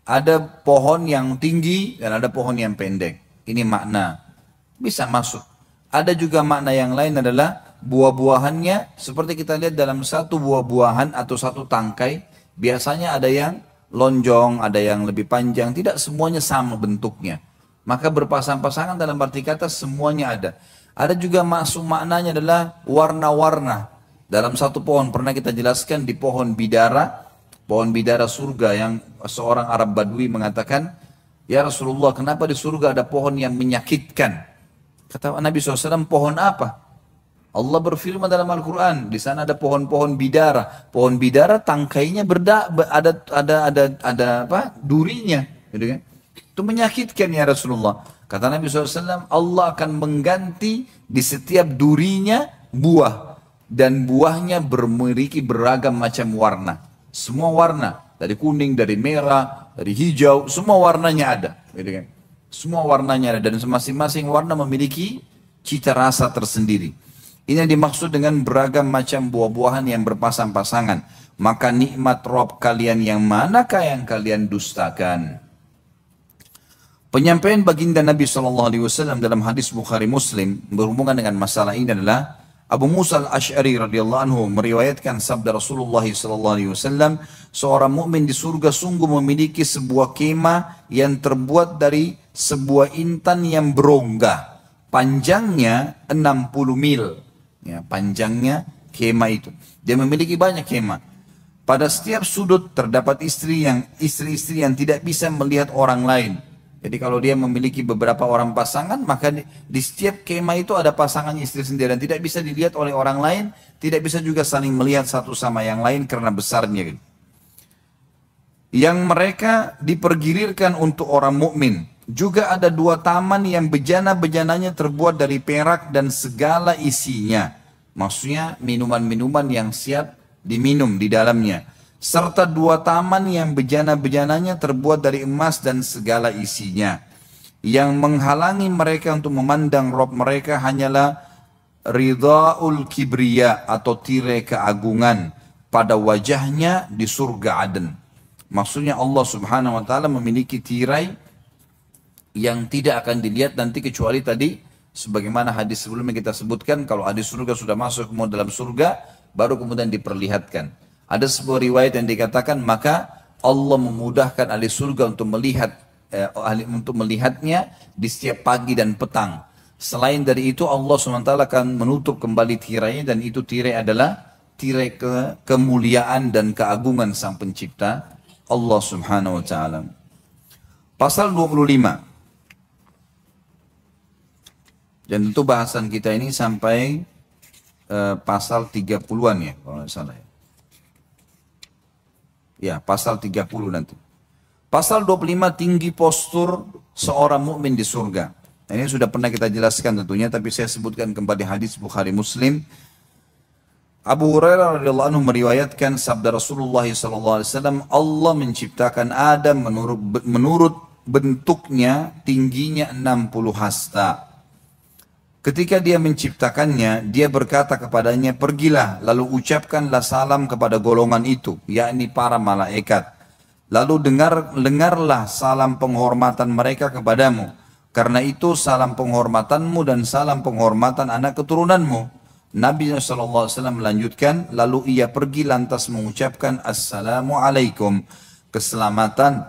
ada pohon yang tinggi dan ada pohon yang pendek. Ini makna. Bisa masuk. Ada juga makna yang lain adalah buah-buahannya seperti kita lihat dalam satu buah-buahan atau satu tangkai. Biasanya ada yang lonjong, ada yang lebih panjang. Tidak semuanya sama bentuknya. Maka berpasang-pasangan dalam arti kata semuanya ada. Ada juga masuk maknanya adalah warna-warna. Dalam satu pohon pernah kita jelaskan di pohon bidara. Pohon bidara surga yang seorang Arab Badui mengatakan, ya Rasulullah, kenapa di surga ada pohon yang menyakitkan? Kata Nabi SAW, pohon apa? Allah berfirman dalam Al-Quran, di sana ada pohon-pohon bidara. Pohon bidara tangkainya ada apa? Durinya, gitu kan? Itu menyakitkan ya Rasulullah. Kata Nabi SAW, Allah akan mengganti di setiap durinya buah, dan buahnya memiliki beragam macam warna. Semua warna, dari kuning, dari merah, dari hijau, semua warnanya ada. Gitu kan? Semua warnanya ada, dan masing-masing warna memiliki cita rasa tersendiri. Ini yang dimaksud dengan beragam macam buah-buahan yang berpasang-pasangan. Maka nikmat Rabb kalian yang manakah yang kalian dustakan? Penyampaian baginda Nabi SAW dalam hadis Bukhari Muslim berhubungan dengan masalah ini adalah Abu Musa al-Ash'ari radhiyallahu anhu meriwayatkan sabda Rasulullah SAW, seorang mukmin di surga sungguh memiliki sebuah kemah yang terbuat dari sebuah intan yang berongga, panjangnya 60 mil. Ya, panjangnya kemah itu. Dia memiliki banyak kemah. Pada setiap sudut terdapat istri-istri yang tidak bisa melihat orang lain. Jadi kalau dia memiliki beberapa orang pasangan, maka di setiap kemah itu ada pasangan istri sendiri dan tidak bisa dilihat oleh orang lain, tidak bisa juga saling melihat satu sama yang lain karena besarnya. Yang mereka dipergilirkan untuk orang mukmin. Juga ada 2 taman yang bejana-bejananya terbuat dari perak dan segala isinya. Maksudnya minuman-minuman yang siap diminum di dalamnya. Serta 2 taman yang bejana-bejananya terbuat dari emas dan segala isinya. Yang menghalangi mereka untuk memandang Rob mereka hanyalah ridhaul kibriya atau tirai keagungan pada wajahnya di surga Aden. Maksudnya Allah Subhanahu wa taala memiliki tirai yang tidak akan dilihat nanti kecuali tadi sebagaimana hadis sebelumnya kita sebutkan, kalau ahli surga sudah masuk ke dalam surga baru kemudian diperlihatkan. Ada sebuah riwayat yang dikatakan maka Allah memudahkan ahli surga untuk melihatnya di setiap pagi dan petang. Selain dari itu Allah SWT akan menutup kembali tirainya, dan itu tirai adalah tirai kemuliaan dan keagungan Sang Pencipta Allah Subhanahu wa taala. Pasal 25. Dan tentu bahasan kita ini sampai pasal 30-an ya kalau tidak salah ya. Ya, pasal 30 nanti. Pasal 25, tinggi postur seorang mukmin di surga. Ini sudah pernah kita jelaskan tentunya, tapi saya sebutkan kembali hadis Bukhari Muslim. Abu Hurairah radhiyallahu anhu meriwayatkan sabda Rasulullah SAW, Allah menciptakan Adam menurut bentuknya tingginya 60 hasta. Ketika dia menciptakannya, dia berkata kepadanya, pergilah, lalu ucapkanlah salam kepada golongan itu, yakni para malaikat. Lalu dengarlah salam penghormatan mereka kepadamu. Karena itu salam penghormatanmu dan salam penghormatan anak keturunanmu. Nabi SAW melanjutkan, lalu ia pergi lantas mengucapkan, Assalamualaikum, keselamatan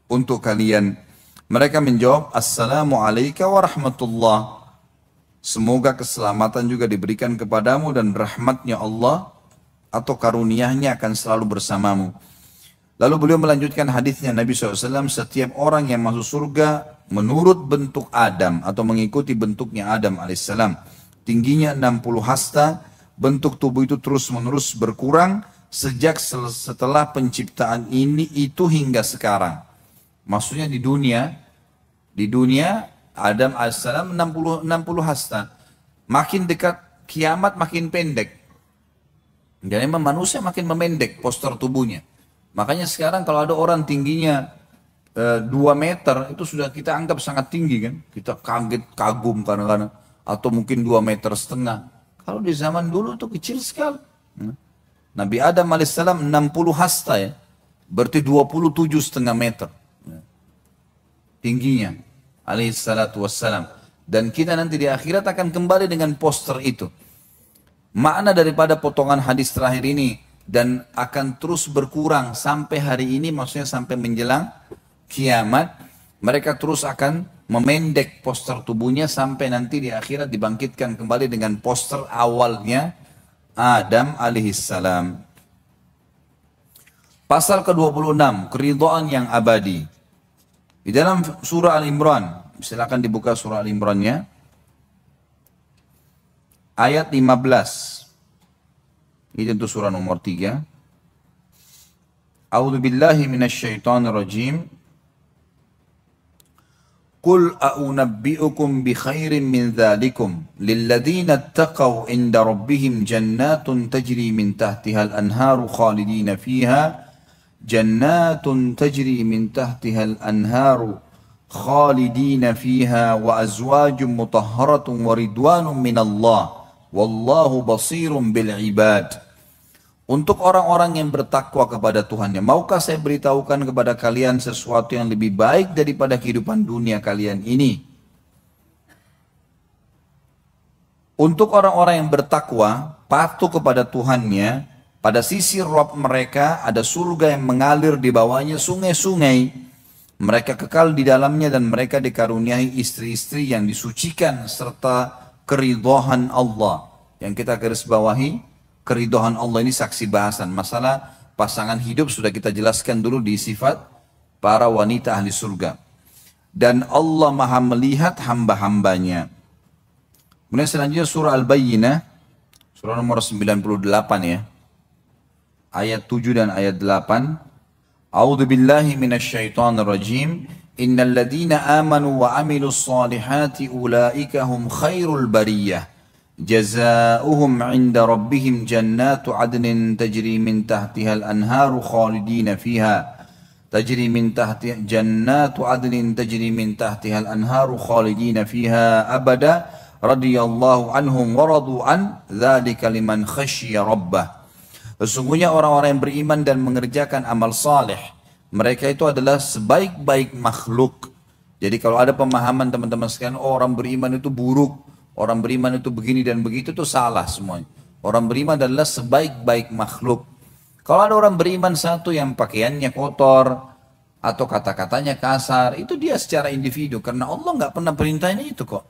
untuk kalian. Mereka menjawab, Assalamualaikum warahmatullah. Semoga keselamatan juga diberikan kepadamu dan rahmatnya Allah atau karuniahnya akan selalu bersamamu. Lalu beliau melanjutkan hadisnya Nabi SAW, setiap orang yang masuk surga menurut bentuk Adam atau mengikuti bentuknya Adam alaihissalam. Tingginya 60 hasta, bentuk tubuh itu terus menerus berkurang sejak setelah penciptaan ini itu hingga sekarang. Maksudnya di dunia Adam alaihissalam 60 hasta. Makin dekat kiamat makin pendek. Dan memang manusia makin memendek postur tubuhnya. Makanya sekarang kalau ada orang tingginya 2 meter itu sudah kita anggap sangat tinggi kan. Kita kaget, kagum kadang-kadang. Atau mungkin 2,5 meter. Kalau di zaman dulu itu kecil sekali. Nabi Adam alaihissalam 60 hasta ya. Berarti 27,5 meter. Tingginya alaihissalatu wassalam. Dan kita nanti di akhirat akan kembali dengan poster itu. Makna daripada potongan hadis terakhir ini, dan akan terus berkurang sampai hari ini, maksudnya sampai menjelang kiamat, mereka terus akan memendek poster tubuhnya sampai nanti di akhirat dibangkitkan kembali dengan poster awalnya Adam alaihissalam. Pasal ke-26, keridhaan yang abadi. Di dalam surah Al-Imran, silakan dibuka surah Al-Imran-nya. Ayat 15. Ini tentu surah nomor 3. A'udzu billahi minasyaitonir rajim. Qul a'unabbi'ukum bi khairin min dzalikum lilladzina ittaqaw 'inda rabbihim jannatun tajri min tahtiha al-anharu khalidina fiha. جنات تجري من تحتها الأنهار خالدين فيها وأزواج مطهرة ورضوان من الله والله بصير بالعباد Untuk orang-orang yang bertakwa kepada Tuhannya, maukah saya beritahukan kepada kalian sesuatu yang lebih baik daripada kehidupan dunia kalian ini? Untuk orang-orang yang bertakwa, patuh kepada Tuhannya, pada sisi Rabb mereka ada surga yang mengalir di bawahnya sungai-sungai. Mereka kekal di dalamnya dan mereka dikaruniai istri-istri yang disucikan serta keridhaan Allah. Yang kita garis bawahi, keridhaan Allah ini saksi bahasan. Masalah pasangan hidup sudah kita jelaskan dulu di sifat para wanita ahli surga. Dan Allah maha melihat hamba-hambanya. Kemudian selanjutnya surah Al-Bayyinah, surah nomor 98 ya. Ayat 7 dan ayat 8. A'udzu billahi minasyaitonir rajim. Innal ladzina amanu wa amilus solihati ulaika hum khairul bariyah. جزاؤهم عند ربهم جنات عدن تجري من تحتها الأنهار خالدين فيها جنات عدن تجري من تحتها الأنهار خالدين فيها أبدا رضي الله عنهم ورضوا عن ذلك لمن خشي ربه. Sesungguhnya orang-orang yang beriman dan mengerjakan amal saleh, mereka itu adalah sebaik-baik makhluk. Jadi kalau ada pemahaman teman-teman sekalian, orang beriman itu buruk, orang beriman itu begini dan begitu, itu salah semuanya. Orang beriman adalah sebaik-baik makhluk. Kalau ada orang beriman satu yang pakaiannya kotor atau kata-katanya kasar, itu dia secara individu. Karena Allah nggak pernah perintahin itu kok.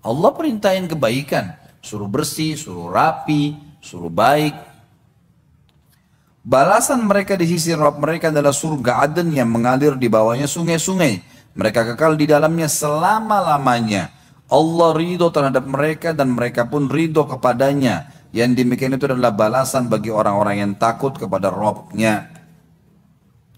Allah perintahin kebaikan. Suruh bersih, suruh rapi, suruh baik. Balasan mereka di sisi Rabb mereka adalah surga Aden yang mengalir di bawahnya sungai-sungai. Mereka kekal di dalamnya selama-lamanya. Allah ridho terhadap mereka dan mereka pun ridho kepadanya. Yang demikian itu adalah balasan bagi orang-orang yang takut kepada Rabb-nya.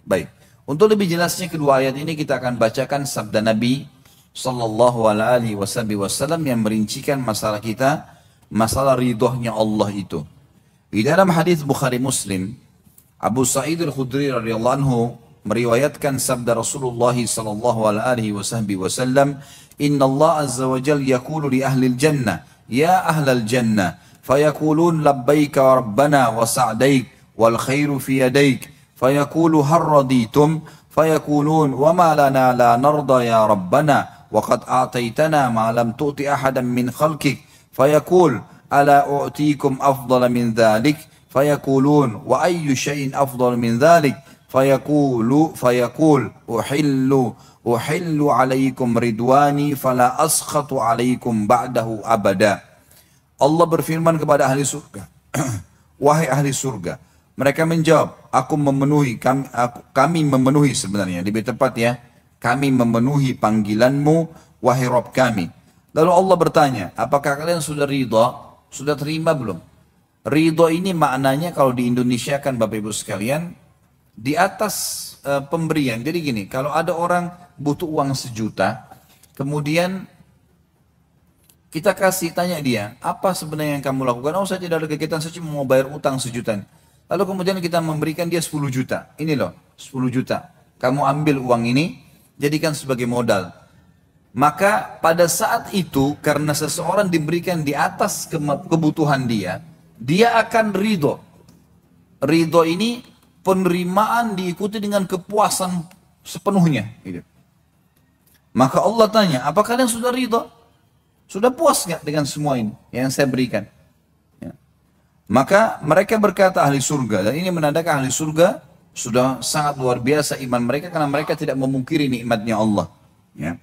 Baik, untuk lebih jelasnya kedua ayat ini kita akan bacakan sabda Nabi Sallallahu Alaihi Wasallam yang merincikan masalah kita, masalah ridhonya Allah itu. Di dalam hadis Bukhari Muslim, Abu Sa'id Al-Khudri radhiyallahu anhu meriwayatkan sabda Rasulullah Sallallahu Alaihi Wasallam, Inna Allah Azza wa Jal yaqulu li ahli al-jannah, ya ahlal jannah, fayakulun labbaika wa rabbana wa sa'daik, wal khairu fi yadaik, fayakulu harraditum, fayakulun wa ma lana la narda ya rabbana, wa qad a'taytana ma lam tu'ti ahadan min khalqik, fayakul, ala u'tikum afdala min dhalik, fayakulun wa ayyu syai'in afdal min dhalik, fayakul uhillu alaikum ridwani fala askhatu alaikum ba'dahu abada. Allah berfirman kepada ahli surga, wahai ahli surga. Mereka menjawab, kami memenuhi sebenarnya, lebih tepat ya, kami memenuhi panggilanmu wahai Rabb kami. Lalu Allah bertanya, apakah kalian sudah ridha? Sudah terima belum? Ridha ini maknanya kalau di Indonesia kan Bapak Ibu sekalian, di atas pemberian. Jadi gini, kalau ada orang butuh uang 1 juta, kemudian kita tanya dia, apa sebenarnya yang kamu lakukan? Oh, saya tidak ada kegiatan, saya cuma mau bayar utang 1 juta. Lalu kemudian kita memberikan dia 10 juta. Ini loh, 10 juta. Kamu ambil uang ini, jadikan sebagai modal. Maka pada saat itu, karena seseorang diberikan di atas kebutuhan dia akan ridho. Ridho ini penerimaan diikuti dengan kepuasan sepenuhnya. Gitu. Maka Allah tanya, apa kalian sudah ridho? Sudah puas nggak dengan semua ini yang saya berikan? Ya. Maka mereka berkata ahli surga, dan ini menandakan ahli surga sudah sangat luar biasa iman mereka karena mereka tidak memungkiri nikmatnya Allah. Ya.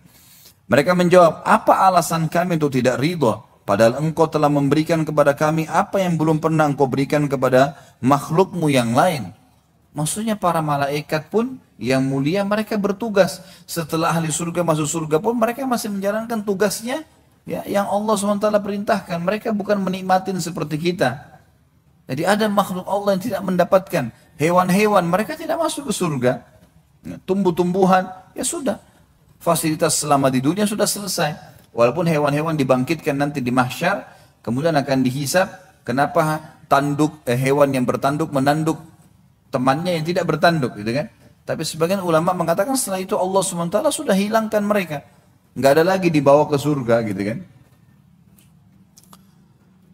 Mereka menjawab, apa alasan kami untuk tidak ridho? Padahal engkau telah memberikan kepada kami apa yang belum pernah engkau berikan kepada makhlukmu yang lain. Maksudnya para malaikat pun yang mulia mereka bertugas. Setelah ahli surga masuk surga pun mereka masih menjalankan tugasnya ya, yang Allah SWT perintahkan. Mereka bukan menikmatin seperti kita. Jadi ada makhluk Allah yang tidak mendapatkan. Hewan-hewan mereka tidak masuk ke surga. Ya, tumbuh-tumbuhan ya sudah. Fasilitas selama di dunia sudah selesai. Walaupun hewan-hewan dibangkitkan nanti di mahsyar, kemudian akan dihisab. Kenapa hewan yang bertanduk menanduk temannya yang tidak bertanduk, gitu kan? Tapi sebagian ulama mengatakan setelah itu Allah SWT sudah hilangkan mereka, nggak ada lagi dibawa ke surga, gitu kan?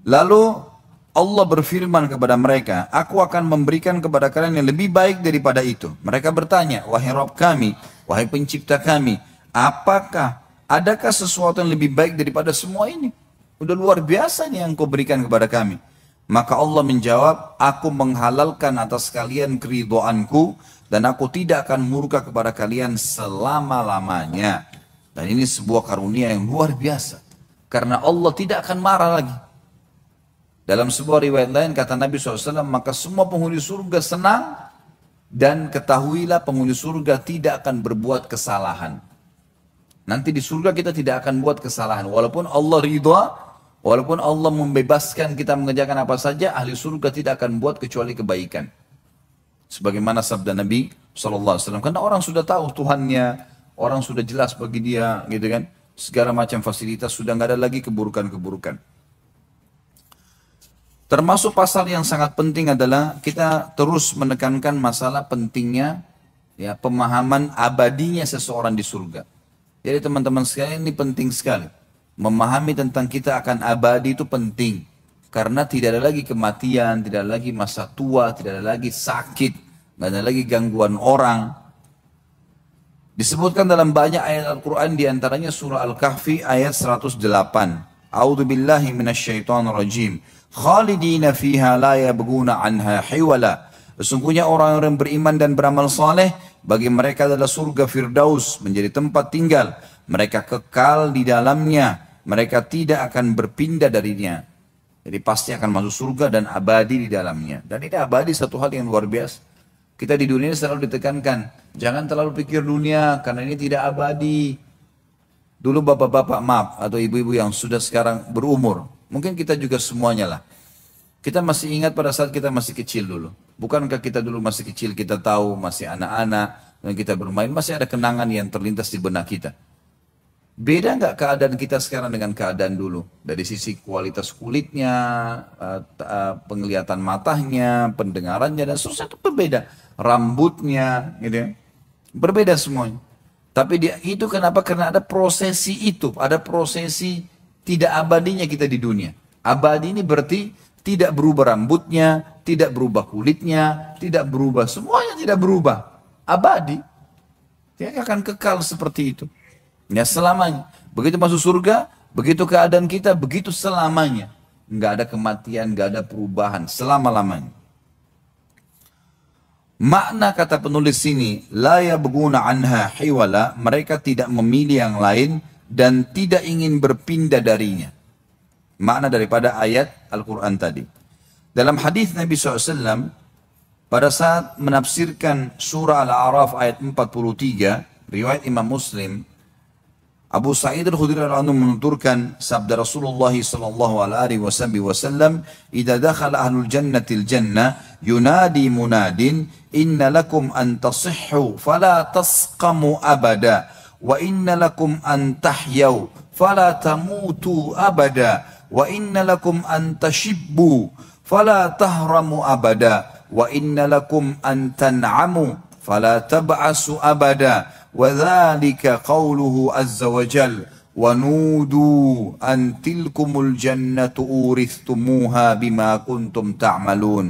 Lalu Allah berfirman kepada mereka, aku akan memberikan kepada kalian yang lebih baik daripada itu. Mereka bertanya, wahai Rabb kami, wahai pencipta kami, adakah sesuatu yang lebih baik daripada semua ini? Udah luar biasa nih yang kau berikan kepada kami. Maka Allah menjawab, aku menghalalkan atas kalian keridhaanku dan aku tidak akan murka kepada kalian selama-lamanya. Dan ini sebuah karunia yang luar biasa. Karena Allah tidak akan marah lagi. Dalam sebuah riwayat lain kata Nabi SAW, maka semua penghuni surga senang dan ketahuilah penghuni surga tidak akan berbuat kesalahan. Nanti di surga kita tidak akan buat kesalahan. Walaupun Allah ridha, walaupun Allah membebaskan kita mengerjakan apa saja, ahli surga tidak akan buat kecuali kebaikan. Sebagaimana sabda Nabi SAW. Karena orang sudah tahu Tuhannya, orang sudah jelas bagi dia, gitu kan. Segala macam fasilitas sudah nggak ada lagi keburukan-keburukan. Termasuk pasal yang sangat penting adalah kita terus menekankan masalah pentingnya ya pemahaman abadinya seseorang di surga. Jadi teman-teman sekalian ini penting sekali. Memahami tentang kita akan abadi itu penting. Karena tidak ada lagi kematian, tidak ada lagi masa tua, tidak ada lagi sakit, tidak ada lagi gangguan orang. Disebutkan dalam banyak ayat Al-Quran diantaranya surah Al-Kahfi ayat 108. A'udzu billahi minasyaitonir rajim. Khalidina fiha la yabghuna anha hiwala. Sesungguhnya orang-orang beriman dan beramal saleh bagi mereka adalah surga Firdaus menjadi tempat tinggal. Mereka kekal di dalamnya. Mereka tidak akan berpindah darinya. Jadi pasti akan masuk surga dan abadi di dalamnya. Dan ini abadi satu hal yang luar biasa. Kita di dunia selalu ditekankan, jangan terlalu pikir dunia karena ini tidak abadi. Dulu bapak-bapak maaf atau ibu-ibu yang sudah sekarang berumur, mungkin kita juga semuanya lah. Kita masih ingat pada saat kita masih kecil dulu. Bukankah kita dulu masih kecil, kita tahu masih anak-anak, dan kita bermain, masih ada kenangan yang terlintas di benak kita. Beda nggak keadaan kita sekarang dengan keadaan dulu? Dari sisi kualitas kulitnya, penglihatan matanya, pendengarannya, dan seterusnya itu berbeda. Rambutnya, gitu ya. Berbeda semuanya. Tapi itu kenapa? Karena ada prosesi itu, ada prosesi tidak abadinya kita di dunia. Abadi ini berarti tidak berubah rambutnya, tidak berubah kulitnya, tidak berubah, semuanya tidak berubah. Abadi. Dia akan kekal seperti itu. Ya selamanya. Begitu masuk surga, begitu keadaan kita, begitu selamanya. Nggak ada kematian, nggak ada perubahan, selama-lamanya. Makna kata penulis sini, la yabghuna anha hiwala, mereka tidak memilih yang lain dan tidak ingin berpindah darinya. Makna daripada ayat Al-Quran tadi. Dalam hadis Nabi SAW, pada saat menafsirkan surah Al-A'raf ayat 43, riwayat Imam Muslim, Abu Sa'id Al-Khudri radhiyallahu anhu menuturkan sabda Rasulullah sallallahu alaihi wasallam, "Idza dakhala ahlul jannati al-jannah yunadi munadin inna lakum an tasihhu fala tasqamu abada wa inna lakum an tahyaw fala tamutu abada wa inna lakum an tashibbu fala tahramu abada wa inna lakum an tan'amu fala tab'asu abada." وذلك قوله عز وجل ونودوا أن تلكم الجنة أورثتموها بما كنتم تعملون.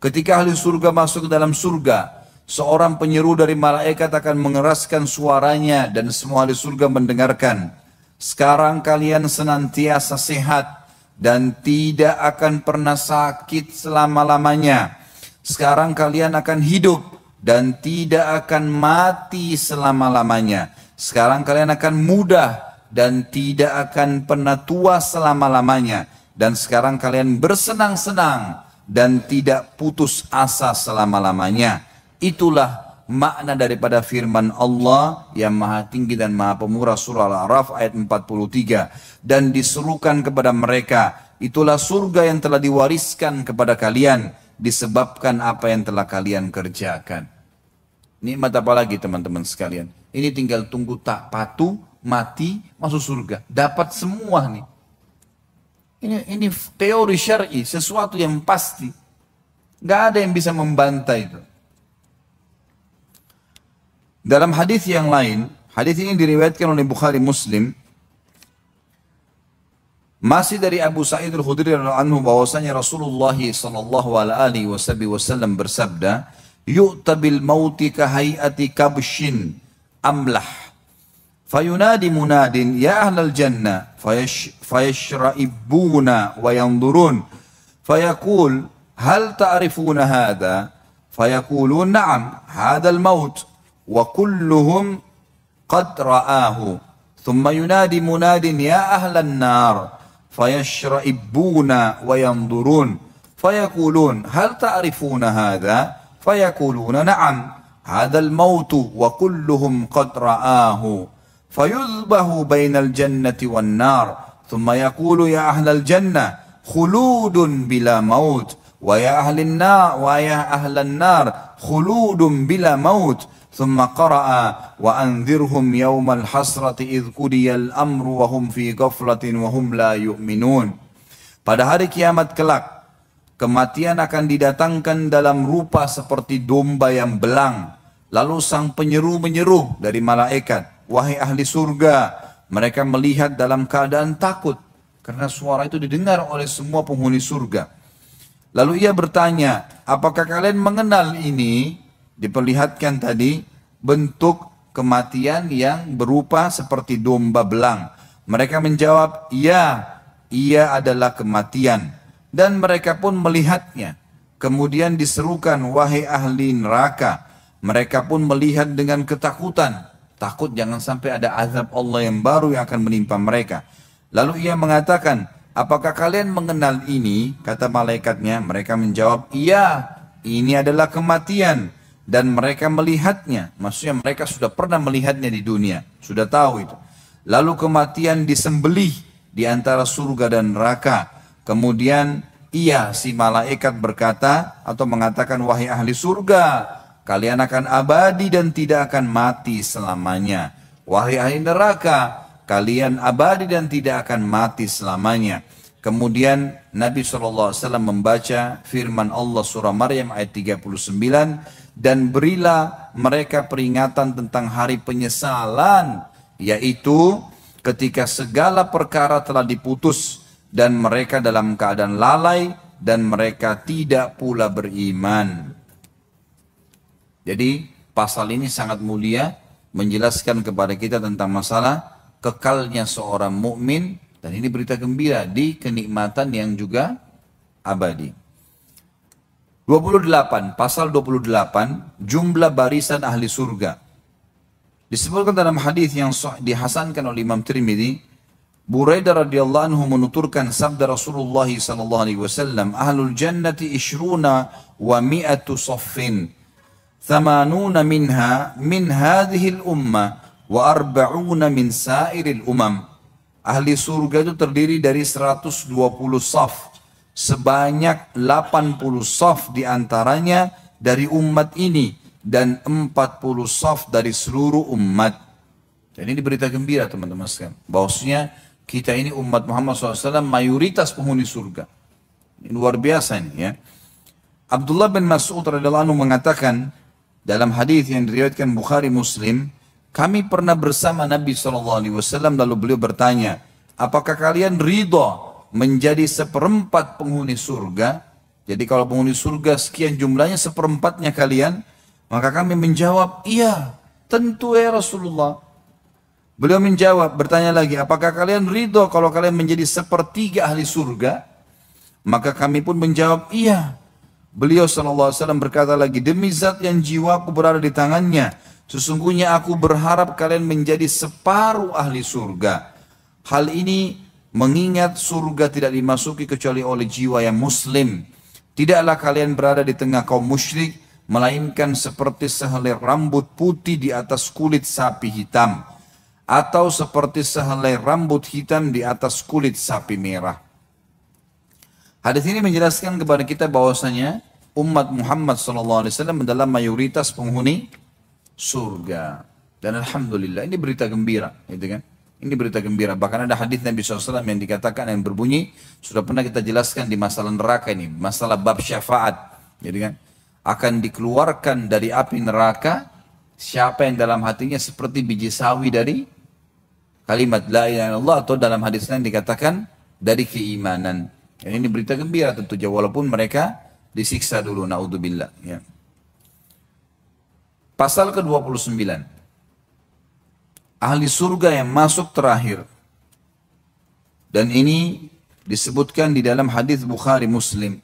Ketika ahli surga masuk ke dalam surga, seorang penyeru dari malaikat akan mengeraskan suaranya dan semua ahli surga mendengarkan. Sekarang kalian senantiasa sehat dan tidak akan pernah sakit selama-lamanya. Sekarang kalian akan hidup dan tidak akan mati selama-lamanya. Sekarang kalian akan muda dan tidak akan pernah tua selama-lamanya. Dan sekarang kalian bersenang-senang dan tidak putus asa selama-lamanya. Itulah makna daripada firman Allah yang maha tinggi dan maha pemurah, surah Al-A'raf ayat 43. Dan diserukan kepada mereka, itulah surga yang telah diwariskan kepada kalian disebabkan apa yang telah kalian kerjakan. Nikmat apa lagi teman-teman sekalian? Ini tinggal tunggu tak patuh, mati, masuk surga. Dapat semua nih. Ini teori syar'i, sesuatu yang pasti. Gak ada yang bisa membantah itu. Dalam hadis yang lain, hadis ini diriwayatkan oleh Bukhari Muslim. Masih dari Abu Sa'id Al-Khudri radhiyallahu anhu bahwasanya Rasulullah sallallahu alaihi wasallam bersabda, "Yu'ta bil mauti ka hay'ati kabshin amlah. Fayunadi munadin ya ahlal jannah fayashra'ibuna wa yanzurun. Fayaqul hal ta'rifuna hadha? Fayaqulun na'am, hadha al-maut wa kulluhum qad ra'ahu. Thumma yunadi munadin ya ahlan nar fayashra'ibuna wa yanzurun. Fayaqulun hal ta'rifuna hadha? Fayaquluna na'am, hadha al-maut wa kulluhum qad ra'ahu. Fayuzbahu bainal jannati wan nar. Thumma yaqulu ya ahlal jannah khuludun bila maut wa ya ahlan nar khuludun bila maut. ثم قرأ وأنذرهم يوم الحسرة إذ قضي الأمر وهم في غفلة وهم لا يؤمنون. Pada hari kiamat kelak, kematian akan didatangkan dalam rupa seperti domba yang belang. Lalu sang penyeru menyeru dari malaikat, wahai ahli surga. Mereka melihat dalam keadaan takut, karena suara itu didengar oleh semua penghuni surga. Lalu ia bertanya, apakah kalian mengenal ini? Diperlihatkan tadi bentuk kematian yang berupa seperti domba belang. Mereka menjawab, ya, ia adalah kematian. Dan mereka pun melihatnya. Kemudian diserukan, wahai ahli neraka. Mereka pun melihat dengan ketakutan. Takut jangan sampai ada azab Allah yang baru yang akan menimpa mereka. Lalu ia mengatakan, apakah kalian mengenal ini? Kata malaikatnya. Mereka menjawab, iya, ini adalah kematian. Dan mereka melihatnya, maksudnya mereka sudah pernah melihatnya di dunia, sudah tahu itu. Lalu kematian disembelih di antara surga dan neraka. Kemudian si malaikat berkata atau mengatakan, wahai ahli surga, kalian akan abadi dan tidak akan mati selamanya. Wahai ahli neraka, kalian abadi dan tidak akan mati selamanya. Kemudian Nabi SAW membaca firman Allah surah Maryam ayat 39, dan berilah mereka peringatan tentang hari penyesalan, yaitu ketika segala perkara telah diputus dan mereka dalam keadaan lalai dan mereka tidak pula beriman. Jadi pasal ini sangat mulia, menjelaskan kepada kita tentang masalah kekalnya seorang mukmin, dan ini berita gembira di kenikmatan yang juga abadi. 28, pasal 28, jumlah barisan ahli surga. Disebutkan dalam hadis yang dihasankan oleh Imam Tirmidzi, Buraidah radhiyallahu anhu menuturkan sabda Rasulullah sallallahu alaihi wasallam, ahlul jannati ishruna wa mi'atu saffin, thamanuna minha min hadhihi al-ummah wa arba'una min sairil umam. Ahli surga itu terdiri dari 120 saf. Sebanyak 80 saf diantaranya dari umat ini dan 40 saf dari seluruh umat. Dan ini berita gembira teman-teman sekalian, bahwasanya kita ini umat Muhammad SAW mayoritas penghuni surga. Ini luar biasa ini ya. Abdullah bin Mas'ud radhiyallahu anhu mengatakan dalam hadis yang diriwayatkan Bukhari Muslim, kami pernah bersama Nabi SAW lalu beliau bertanya, apakah kalian ridha menjadi seperempat penghuni surga? Jadi kalau penghuni surga sekian jumlahnya, seperempatnya kalian. Maka kami menjawab, iya, tentu ya Rasulullah. Beliau menjawab, bertanya lagi, apakah kalian ridho kalau kalian menjadi sepertiga ahli surga? Maka kami pun menjawab, iya. Beliau SAW berkata lagi, demi zat yang jiwaku berada di tangannya, sesungguhnya aku berharap kalian menjadi separuh ahli surga. Hal ini mengingat surga tidak dimasuki kecuali oleh jiwa yang muslim. Tidaklah kalian berada di tengah kaum musyrik, melainkan seperti sehelai rambut putih di atas kulit sapi hitam, atau seperti sehelai rambut hitam di atas kulit sapi merah. Hadis ini menjelaskan kepada kita bahwasanya umat Muhammad SAW adalah mayoritas penghuni surga. Dan alhamdulillah ini berita gembira, gitu kan? Ini berita gembira. Bahkan ada hadis Nabi SAW yang dikatakan, yang berbunyi, sudah pernah kita jelaskan di masalah neraka ini, masalah bab syafaat, gitu kan? Akan dikeluarkan dari api neraka siapa yang dalam hatinya seperti biji sawi dari kalimat la ilaha illallah, atau dalam hadis lain dikatakan dari keimanan. Ini berita gembira tentunya walaupun mereka disiksa dulu, naudzubillah. Ya. Pasal ke-29. Ahli surga yang masuk terakhir. Dan ini disebutkan di dalam hadis Bukhari Muslim.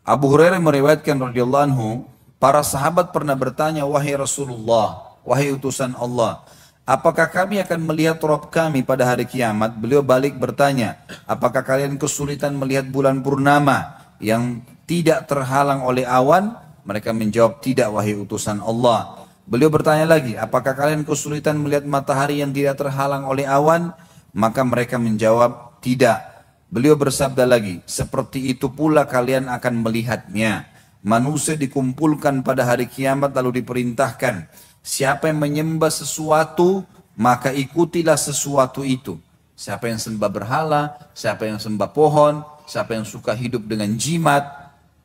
Abu Hurairah meriwayatkan radhiyallahu anhu, para sahabat pernah bertanya, wahai Rasulullah, wahai utusan Allah, apakah kami akan melihat Rabb kami pada hari kiamat? Beliau balik bertanya, apakah kalian kesulitan melihat bulan purnama yang tidak terhalang oleh awan? Mereka menjawab, tidak wahai utusan Allah. Beliau bertanya lagi, apakah kalian kesulitan melihat matahari yang tidak terhalang oleh awan? Maka mereka menjawab, tidak. Beliau bersabda lagi, seperti itu pula kalian akan melihatnya. Manusia dikumpulkan pada hari kiamat lalu diperintahkan, siapa yang menyembah sesuatu, maka ikutilah sesuatu itu. Siapa yang sembah berhala, siapa yang sembah pohon, siapa yang suka hidup dengan jimat,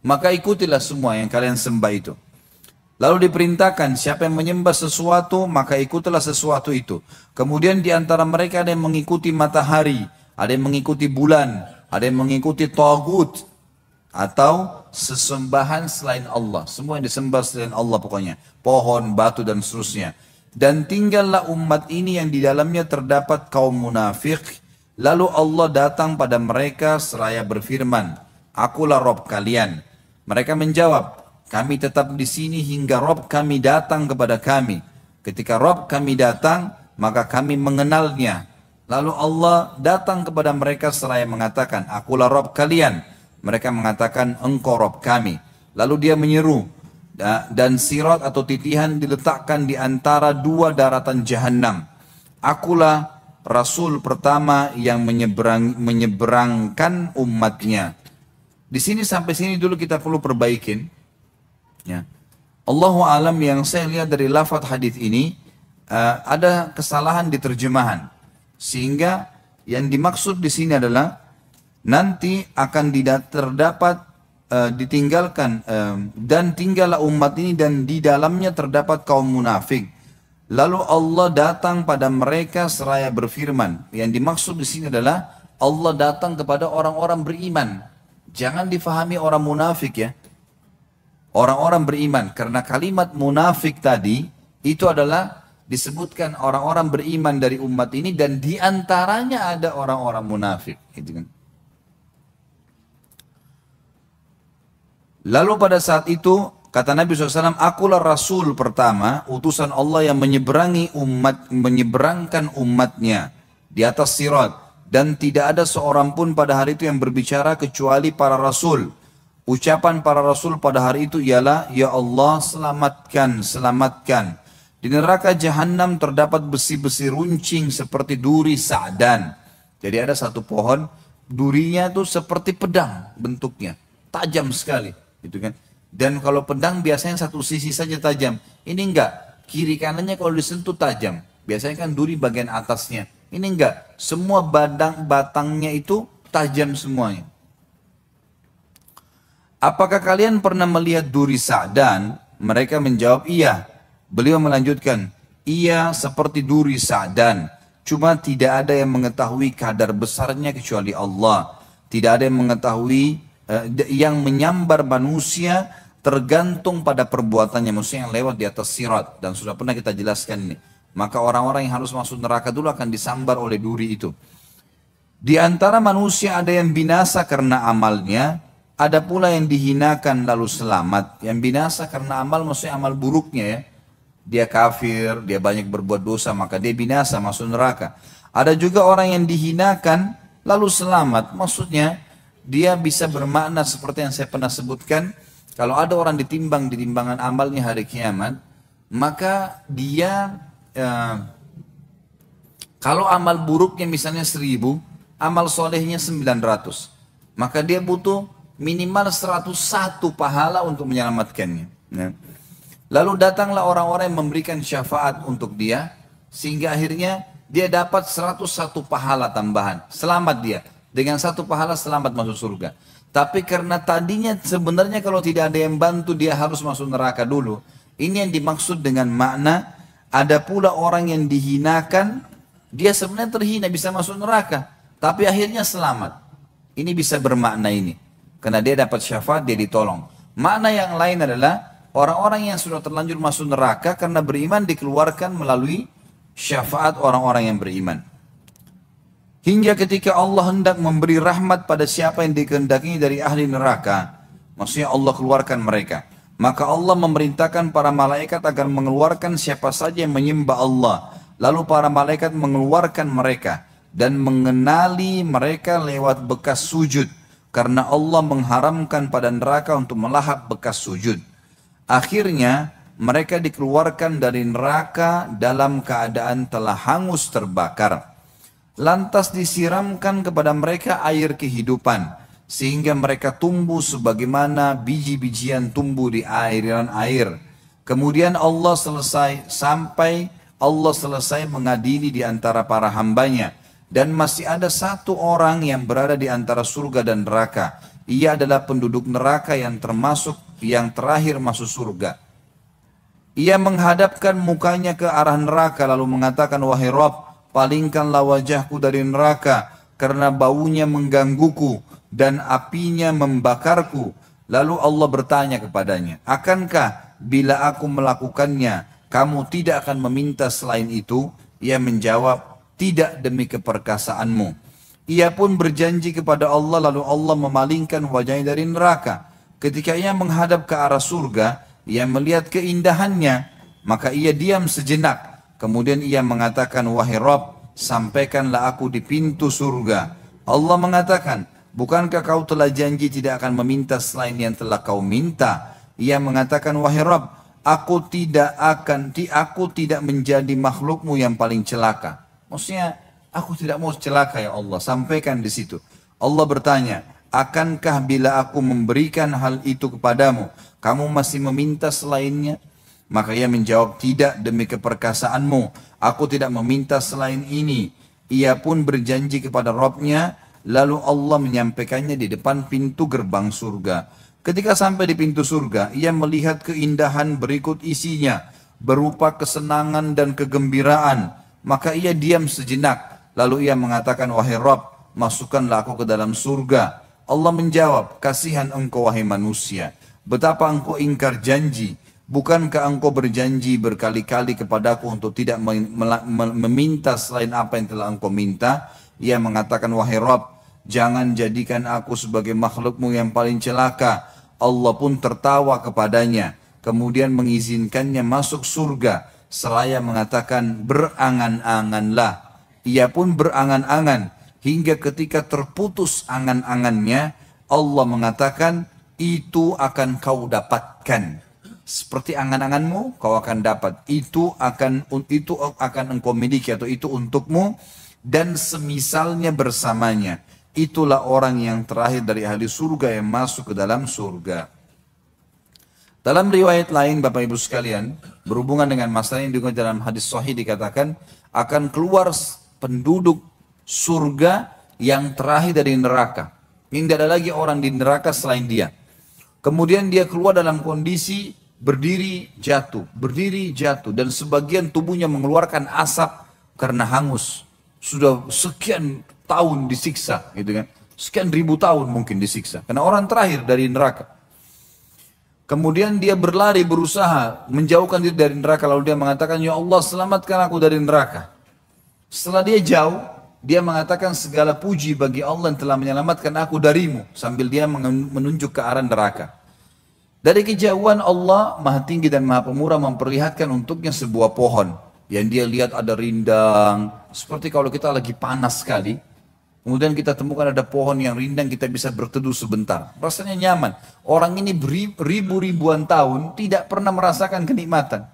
maka ikutilah semua yang kalian sembah itu. Lalu diperintahkan, siapa yang menyembah sesuatu, maka ikutilah sesuatu itu. Kemudian di antara mereka ada yang mengikuti matahari, ada yang mengikuti bulan, ada yang mengikuti tagut, atau sesembahan selain Allah. Semua yang disembah selain Allah pokoknya. Pohon, batu, dan seterusnya. Dan tinggallah umat ini yang di dalamnya terdapat kaum munafik. Lalu Allah datang pada mereka seraya berfirman, akulah Rabb kalian. Mereka menjawab, kami tetap di sini hingga Rabb kami datang kepada kami. Ketika Rabb kami datang, maka kami mengenalnya. Lalu Allah datang kepada mereka seraya mengatakan, akulah Rabb kalian. Mereka mengatakan, engkau Rabb kami. Lalu dia menyeru, dan sirat atau titihan diletakkan di antara dua daratan jahanam. Akulah Rasul pertama yang menyeberangkan umatnya. Di sini sampai sini dulu kita perlu perbaikin. Ya. Allahu alam, yang saya lihat dari lafaz hadis ini ada kesalahan di terjemahan. Sehingga yang dimaksud di sini adalah nanti akan terdapat ditinggalkan dan tinggallah umat ini dan di dalamnya terdapat kaum munafik. Lalu Allah datang pada mereka seraya berfirman. Yang dimaksud di sini adalah Allah datang kepada orang-orang beriman. Jangan difahami orang munafik ya. Orang-orang beriman, karena kalimat munafik tadi itu adalah disebutkan orang-orang beriman dari umat ini dan diantaranya ada orang-orang munafik. Gitu kan. Lalu pada saat itu kata Nabi SAW, akulah Rasul pertama, utusan Allah yang menyeberangkan umatnya di atas sirat. Dan tidak ada seorang pun pada hari itu yang berbicara kecuali para Rasul. Ucapan para Rasul pada hari itu ialah, ya Allah selamatkan, selamatkan. Di neraka jahanam terdapat besi-besi runcing seperti duri sa'dan. Jadi ada satu pohon, durinya itu seperti pedang bentuknya. Tajam sekali. Gitu kan. Dan kalau pedang biasanya satu sisi saja tajam. Ini enggak. Kiri kanannya kalau disentuh tajam. Biasanya kan duri bagian atasnya. Ini enggak. Semua batangnya itu tajam semuanya. Apakah kalian pernah melihat duri sa'dan? Mereka menjawab, iya. Beliau melanjutkan, iya seperti duri sa'dan. Cuma tidak ada yang mengetahui kadar besarnya kecuali Allah. Tidak ada yang mengetahui yang menyambar manusia tergantung pada perbuatannya. Maksudnya yang lewat di atas sirat. Dan sudah pernah kita jelaskan ini. Maka orang-orang yang harus masuk neraka dulu akan disambar oleh duri itu. Di antara manusia ada yang binasa karena amalnya. Ada pula yang dihinakan lalu selamat. Yang binasa karena amal maksudnya amal buruknya ya. Dia kafir, dia banyak berbuat dosa, maka dia binasa masuk neraka. Ada juga orang yang dihinakan lalu selamat. Maksudnya dia bisa bermakna seperti yang saya pernah sebutkan. Kalau ada orang ditimbang di timbangan amalnya hari kiamat, maka dia kalau amal buruknya misalnya 1000, amal solehnya 900. Maka dia butuh minimal 101 pahala untuk menyelamatkannya. Ya. Lalu datanglah orang-orang yang memberikan syafaat untuk dia, sehingga akhirnya dia dapat 101 pahala tambahan. Selamat dia. Dengan 1 pahala selamat masuk surga. Tapi karena tadinya sebenarnya kalau tidak ada yang bantu dia harus masuk neraka dulu. Ini yang dimaksud dengan makna ada pula orang yang dihinakan, dia sebenarnya terhina bisa masuk neraka. tapi akhirnya selamat. Ini bisa bermakna ini. Karena dia dapat syafaat, dia ditolong. Makna yang lain adalah orang-orang yang sudah terlanjur masuk neraka karena beriman dikeluarkan melalui syafaat orang-orang yang beriman. Hingga ketika Allah hendak memberi rahmat pada siapa yang dikehendaki dari ahli neraka, maksudnya Allah keluarkan mereka, maka Allah memerintahkan para malaikat agar mengeluarkan siapa saja yang menyembah Allah. Lalu para malaikat mengeluarkan mereka dan mengenali mereka lewat bekas sujud, karena Allah mengharamkan pada neraka untuk melahap bekas sujud. Akhirnya mereka dikeluarkan dari neraka dalam keadaan telah hangus terbakar. Lantas disiramkan kepada mereka air kehidupan, sehingga mereka tumbuh sebagaimana biji-bijian tumbuh di aliran air. Kemudian Allah selesai mengadili di antara para hambanya, dan masih ada satu orang yang berada di antara surga dan neraka. Ia adalah penduduk neraka yang termasuk yang terakhir masuk surga. Ia menghadapkan mukanya ke arah neraka lalu mengatakan, wahai Rabb, palingkanlah wajahku dari neraka karena baunya menggangguku dan apinya membakarku. Lalu Allah bertanya kepadanya, akankah bila aku melakukannya kamu tidak akan meminta selain itu? Ia menjawab, tidak demi keperkasaanmu. Ia pun berjanji kepada Allah, lalu Allah memalingkan wajahnya dari neraka. Ketika ia menghadap ke arah surga, ia melihat keindahannya, maka ia diam sejenak. Kemudian ia mengatakan, wahai Rabb, sampaikanlah aku di pintu surga. Allah mengatakan, bukankah kau telah janji tidak akan meminta selain yang telah kau minta? Ia mengatakan, wahai Rabb, aku tidak menjadi makhlukmu yang paling celaka. Maksudnya, aku tidak mau celaka ya Allah, sampaikan di situ. Allah bertanya, akankah bila aku memberikan hal itu kepadamu, kamu masih meminta selainnya? Maka ia menjawab, tidak demi keperkasaanmu, aku tidak meminta selain ini. Ia pun berjanji kepada Rabbnya, lalu Allah menyampaikannya di depan pintu gerbang surga. Ketika sampai di pintu surga, ia melihat keindahan berikut isinya, berupa kesenangan dan kegembiraan. Maka ia diam sejenak, lalu ia mengatakan, wahai Rabb, masukkanlah aku ke dalam surga. Allah menjawab, kasihan engkau wahai manusia, betapa engkau ingkar janji. Bukankah engkau berjanji berkali-kali kepadaku untuk tidak meminta selain apa yang telah engkau minta? Ia mengatakan, wahai Rabb, jangan jadikan aku sebagai makhlukmu yang paling celaka. Allah pun tertawa kepadanya, kemudian mengizinkannya masuk surga. Seraya mengatakan, berangan-anganlah. Ia pun berangan-angan, hingga ketika terputus angan-angannya, Allah mengatakan, itu akan kau dapatkan. Seperti angan-anganmu kau akan dapat, itu akan engkau miliki atau itu untukmu, dan semisalnya bersamanya. Itulah orang yang terakhir dari ahli surga yang masuk ke dalam surga. Dalam riwayat lain Bapak Ibu sekalian, berhubungan dengan masalah yang juga dalam hadis sahih dikatakan, akan keluar penduduk surga yang terakhir dari neraka. Tidak ada lagi orang di neraka selain dia. Kemudian dia keluar dalam kondisi berdiri jatuh, dan sebagian tubuhnya mengeluarkan asap karena hangus. Sudah sekian tahun disiksa, gitu kan? Sekian ribu tahun mungkin disiksa, karena orang terakhir dari neraka. Kemudian dia berlari, berusaha menjauhkan diri dari neraka, lalu dia mengatakan, ya Allah selamatkan aku dari neraka. Setelah dia jauh, dia mengatakan, segala puji bagi Allah yang telah menyelamatkan aku darimu, sambil dia menunjuk ke arah neraka. Dari kejauhan Allah Maha Tinggi dan Maha Pemurah memperlihatkan untuknya sebuah pohon yang dia lihat ada rindang, seperti kalau kita lagi panas sekali, kemudian kita temukan ada pohon yang rindang, kita bisa berteduh sebentar, rasanya nyaman. Orang ini ribuan tahun tidak pernah merasakan kenikmatan.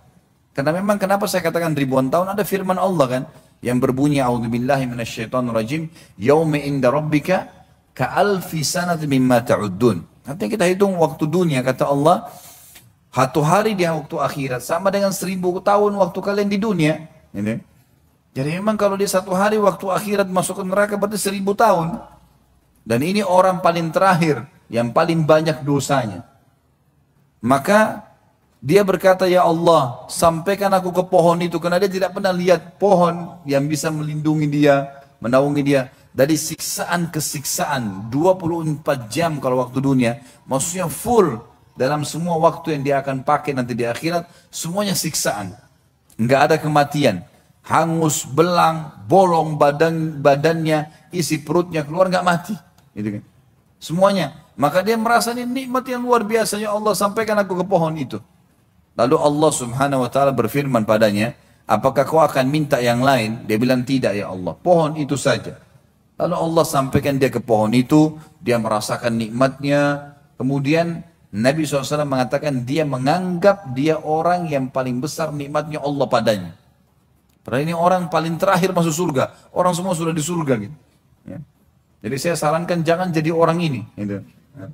Karena memang kenapa saya katakan ribuan tahun, ada firman Allah kan yang berbunyi, a'udzubillahi minasyaitonirrajim, yauma inda rabbika ka'alfi sanati mimma ta'uddun. Nanti kita hitung waktu dunia, kata Allah, satu hari di waktu akhirat sama dengan 1000 tahun waktu kalian di dunia. Jadi memang kalau di satu hari waktu akhirat masuk ke neraka berarti 1000 tahun. Dan ini orang paling terakhir, yang paling banyak dosanya. Maka dia berkata, ya Allah, sampaikan aku ke pohon itu, karena dia tidak pernah lihat pohon yang bisa melindungi dia, menaungi dia. dari siksaan ke siksaan 24 jam kalau waktu dunia, maksudnya full dalam semua waktu yang dia akan pakai nanti di akhirat, semuanya siksaan. Enggak ada kematian, hangus, belang, bolong badannya, isi perutnya keluar, enggak mati, gitu kan. Semuanya. Maka dia merasa ini nikmat yang luar biasa, ya Allah sampaikan aku ke pohon itu. Lalu Allah subhanahu wa ta'ala berfirman padanya, apakah kau akan minta yang lain? Dia bilang tidak ya Allah, pohon itu saja. Lalu Allah sampaikan dia ke pohon itu, dia merasakan nikmatnya. Kemudian Nabi SAW mengatakan dia menganggap dia orang yang paling besar nikmatnya Allah padanya. Padahal ini orang paling terakhir masuk surga. Orang semua sudah di surga gitu. Ya. Jadi saya sarankan jangan jadi orang ini. Gitu. Ya.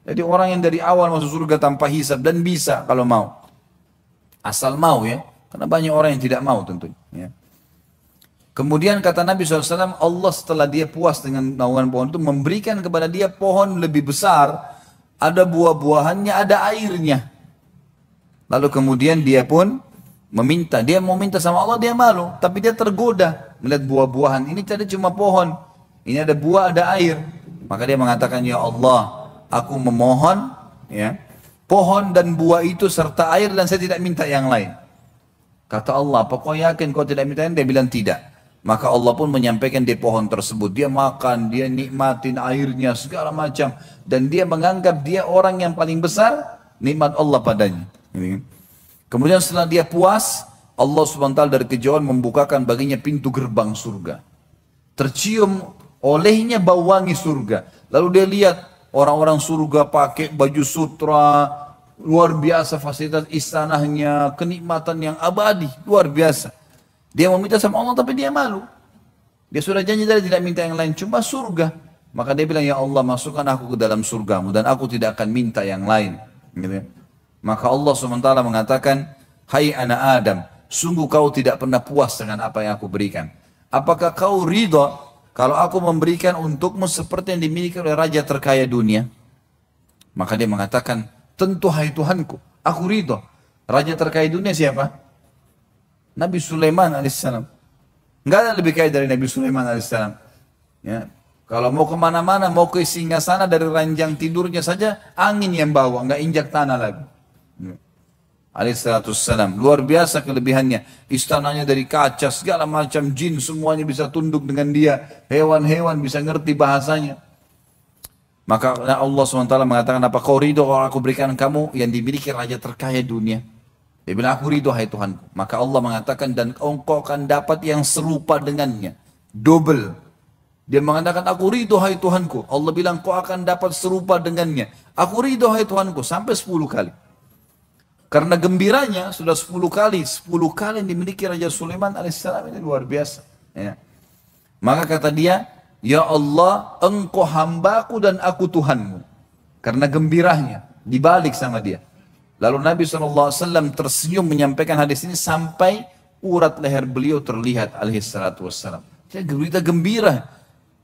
Jadi orang yang dari awal masuk surga tanpa hisab dan bisa kalau mau. Asal mau ya. Karena banyak orang yang tidak mau tentunya. Ya. Kemudian kata Nabi SAW, Allah setelah dia puas dengan naungan pohon itu memberikan kepada dia pohon lebih besar. Ada buah-buahannya, ada airnya. Lalu kemudian dia pun meminta. Dia mau minta sama Allah, dia malu. Tapi dia tergoda melihat buah-buahan. Ini tadi cuma pohon. Ini ada buah, ada air. Maka dia mengatakan, ya Allah, aku memohon ya, pohon dan buah itu serta air dan saya tidak minta yang lain. Kata Allah, apa kau yakin kau tidak minta yang lain? Dia bilang tidak. Maka Allah pun menyampaikan di pohon tersebut. Dia makan, dia nikmatin airnya, segala macam. Dan dia menganggap dia orang yang paling besar, nikmat Allah padanya. Kemudian setelah dia puas, Allah SWT dari kejauhan membukakan baginya pintu gerbang surga. Tercium olehnya bau wangi surga. Lalu dia lihat orang-orang surga pakai baju sutra, luar biasa fasilitas istanahnya, kenikmatan yang abadi, luar biasa. Dia mau minta sama Allah tapi dia malu. Dia sudah janji tadi tidak minta yang lain, cuma surga. Maka dia bilang, ya Allah masukkan aku ke dalam surgamu dan aku tidak akan minta yang lain. Gitu. Maka Allah SWT mengatakan, hai anak Adam, sungguh kau tidak pernah puas dengan apa yang aku berikan. Apakah kau ridha kalau aku memberikan untukmu seperti yang dimiliki oleh raja terkaya dunia? Maka dia mengatakan, tentu hai Tuhanku, aku ridha. Raja terkaya dunia siapa? Nabi Sulaiman alaihissalam. Enggak ada lebih kaya dari Nabi Sulaiman alaihissalam. Ya. Kalau mau kemana-mana, mau ke singgasana dari ranjang tidurnya saja, angin yang bawa, enggak injak tanah lagi. Ya. Alaihissalam. Luar biasa kelebihannya. Istananya dari kaca, segala macam jin semuanya bisa tunduk dengan dia. Hewan-hewan bisa ngerti bahasanya. Maka Allah SWT mengatakan, apa kau ridho kalau aku berikan kamu yang dimiliki raja terkaya dunia? Dia bilang, aku ridho hai Tuhanku. Maka Allah mengatakan, dan engkau akan dapat yang serupa dengannya. Double. Dia mengatakan, aku ridho hai Tuhanku. Allah bilang, kau akan dapat serupa dengannya. Aku ridho hai Tuhanku. Sampai 10 kali. Karena gembiranya sudah 10 kali. 10 kali yang dimiliki Raja Sulaiman alaihissalam ini luar biasa. Ya. Maka kata dia, ya Allah, engkau hambaku dan aku Tuhanmu. Karena gembiranya. Dibalik sama dia. Lalu Nabi SAW tersenyum menyampaikan hadis ini sampai urat leher beliau terlihat alaihissalam. Kita gembira.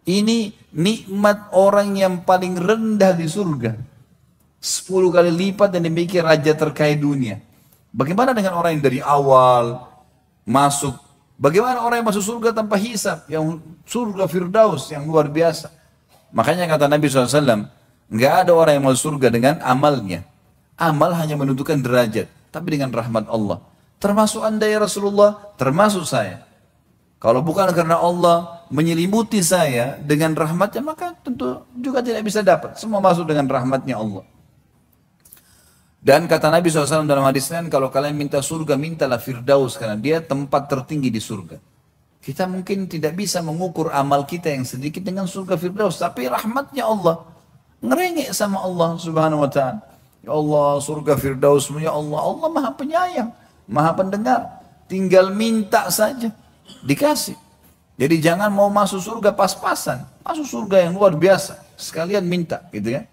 Ini nikmat orang yang paling rendah di surga. 10 kali lipat yang dimiliki raja terkaya dunia. Bagaimana dengan orang yang dari awal masuk? Bagaimana orang yang masuk surga tanpa hisab? Yang surga Firdaus yang luar biasa. Makanya kata Nabi SAW, nggak ada orang yang masuk surga dengan amalnya. Amal hanya menentukan derajat, tapi dengan rahmat Allah. Termasuk anda ya Rasulullah, termasuk saya. Kalau bukan karena Allah menyelimuti saya dengan rahmatnya, maka tentu juga tidak bisa dapat. Semua masuk dengan rahmatnya Allah. Dan kata Nabi SAW dalam hadis lain, kalau kalian minta surga, mintalah Firdaus, karena dia tempat tertinggi di surga. Kita mungkin tidak bisa mengukur amal kita yang sedikit dengan surga Firdaus, tapi rahmatnya Allah. Ngerengek sama Allah Subhanahu wa ta'ala. Ya Allah, surga Firdaus, ya Allah, Allah maha penyayang, maha pendengar. Tinggal minta saja, dikasih. Jadi jangan mau masuk surga pas-pasan. Masuk surga yang luar biasa, sekalian minta, gitu ya.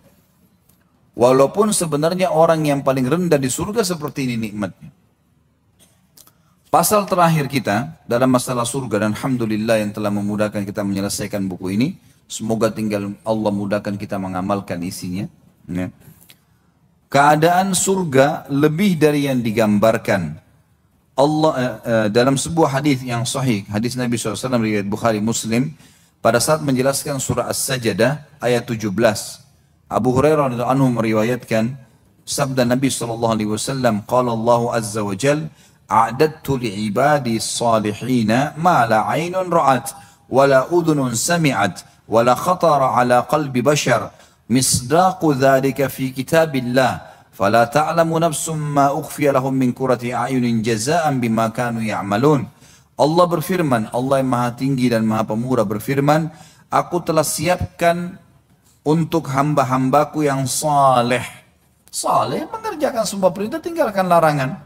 Walaupun sebenarnya orang yang paling rendah di surga seperti ini nikmatnya. Pasal terakhir kita dalam masalah surga, dan alhamdulillah yang telah memudahkan kita menyelesaikan buku ini. Semoga tinggal Allah mudahkan kita mengamalkan isinya. Ya. Keadaan surga lebih dari yang digambarkan. Allah dalam sebuah hadis yang sahih, hadis Nabi SAW riwayat Bukhari Muslim, pada saat menjelaskan surah As-Sajdah ayat 17. Abu Hurairah radhiyallahu anhu meriwayatkan sabda Nabi sallallahu alaihi wasallam, qala Allah azza wa jalla, a'dadtu li'ibadi salihina ma la 'ainun ra'at wa la udhunun sami'at wa la khatara 'ala qalbi bashar misdaqu dhalika fi kitabillah fala ta'lamu nafsum ma ukhfiya lahum min qurrati a'yunin jazaa'an bima kanu ya'malun. Allah berfirman, Allah yang maha tinggi dan maha pemurah berfirman, aku telah siapkan untuk hamba-hambaku yang saleh. Saleh mengerjakan semua perintah, tinggalkan larangan.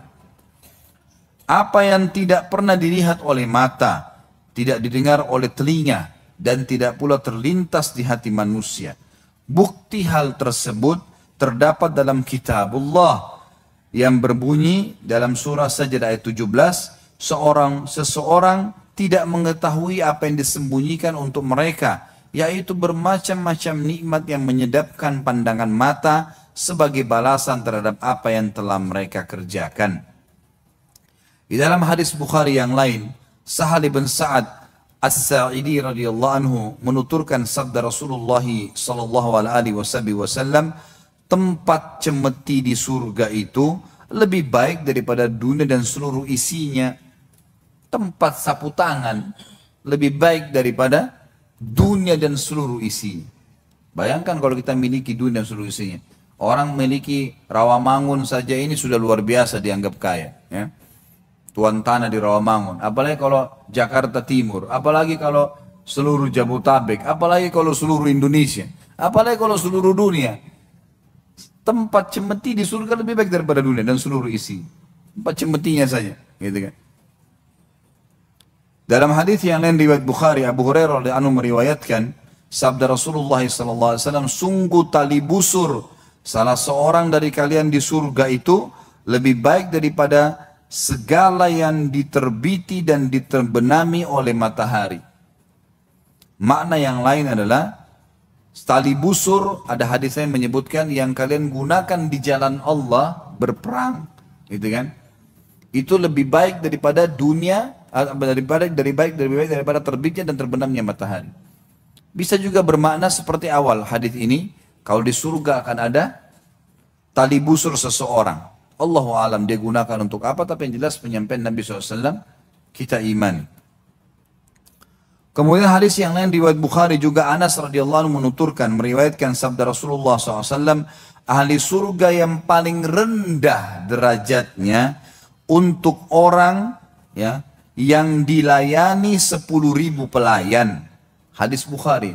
Apa yang tidak pernah dilihat oleh mata, tidak didengar oleh telinga, dan tidak pula terlintas di hati manusia. Bukti hal tersebut terdapat dalam kitabullah yang berbunyi dalam surah Sajdah ayat 17, seseorang tidak mengetahui apa yang disembunyikan untuk mereka, yaitu bermacam-macam nikmat yang menyedapkan pandangan mata sebagai balasan terhadap apa yang telah mereka kerjakan. Di dalam hadis Bukhari yang lain, Sahal bin Sa'ad As-Sa'idi radhiyallahu anhu menuturkan sabda Rasulullah sallallahu alaihi wasallam, tempat cemeti di surga itu lebih baik daripada dunia dan seluruh isinya. Tempat sapu tangan lebih baik daripada dunia dan seluruh isinya. Bayangkan kalau kita miliki dunia dan seluruh isinya. Orang memiliki Rawamangun saja ini sudah luar biasa dianggap kaya. Ya. Tuan tanah di Rawamangun. Apalagi kalau Jakarta Timur. Apalagi kalau seluruh Jabodetabek. Apalagi kalau seluruh Indonesia. Apalagi kalau seluruh dunia. Tempat cemeti di surga lebih baik daripada dunia dan seluruh isi. Tempat cemetinya saja. Gitu kan. Dalam hadis yang lain riwayat Bukhari, Abu Hurairah radhiyallahu anhu meriwayatkan sabda Rasulullah SAW, sungguh tali busur salah seorang dari kalian di surga itu lebih baik daripada segala yang diterbiti dan diterbenami oleh matahari. Makna yang lain adalah tali busur, ada hadis yang menyebutkan yang kalian gunakan di jalan Allah berperang, gitu kan? Itu lebih baik daripada dunia, lebih baik daripada terbitnya dan terbenamnya matahari. Bisa juga bermakna seperti awal hadis ini, kalau di surga akan ada tali busur seseorang. Allahu alam dia gunakan untuk apa, tapi yang jelas penyampaian Nabi SAW kita imani. Kemudian hadis yang lain riwayat Bukhari juga, Anas radhiyallahu anhu menuturkan, meriwayatkan sabda Rasulullah SAW, ahli surga yang paling rendah derajatnya untuk orang ya yang dilayani 10.000 pelayan. Hadis Bukhari.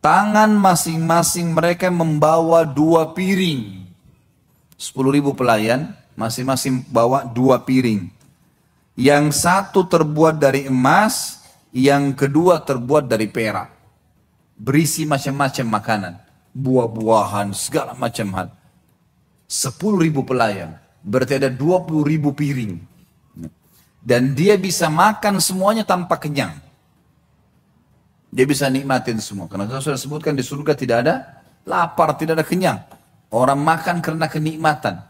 Tangan masing-masing mereka membawa 2 piring. 10.000 pelayan, masing-masing bawa 2 piring. Yang satu terbuat dari emas, yang kedua terbuat dari perak. Berisi macam-macam makanan, buah-buahan, segala macam hal. 10.000 pelayan, berarti ada 20.000 piring. Dan dia bisa makan semuanya tanpa kenyang. Dia bisa nikmatin semua. Karena saya sudah sebutkan di surga tidak ada lapar, tidak ada kenyang. Orang makan karena kenikmatan.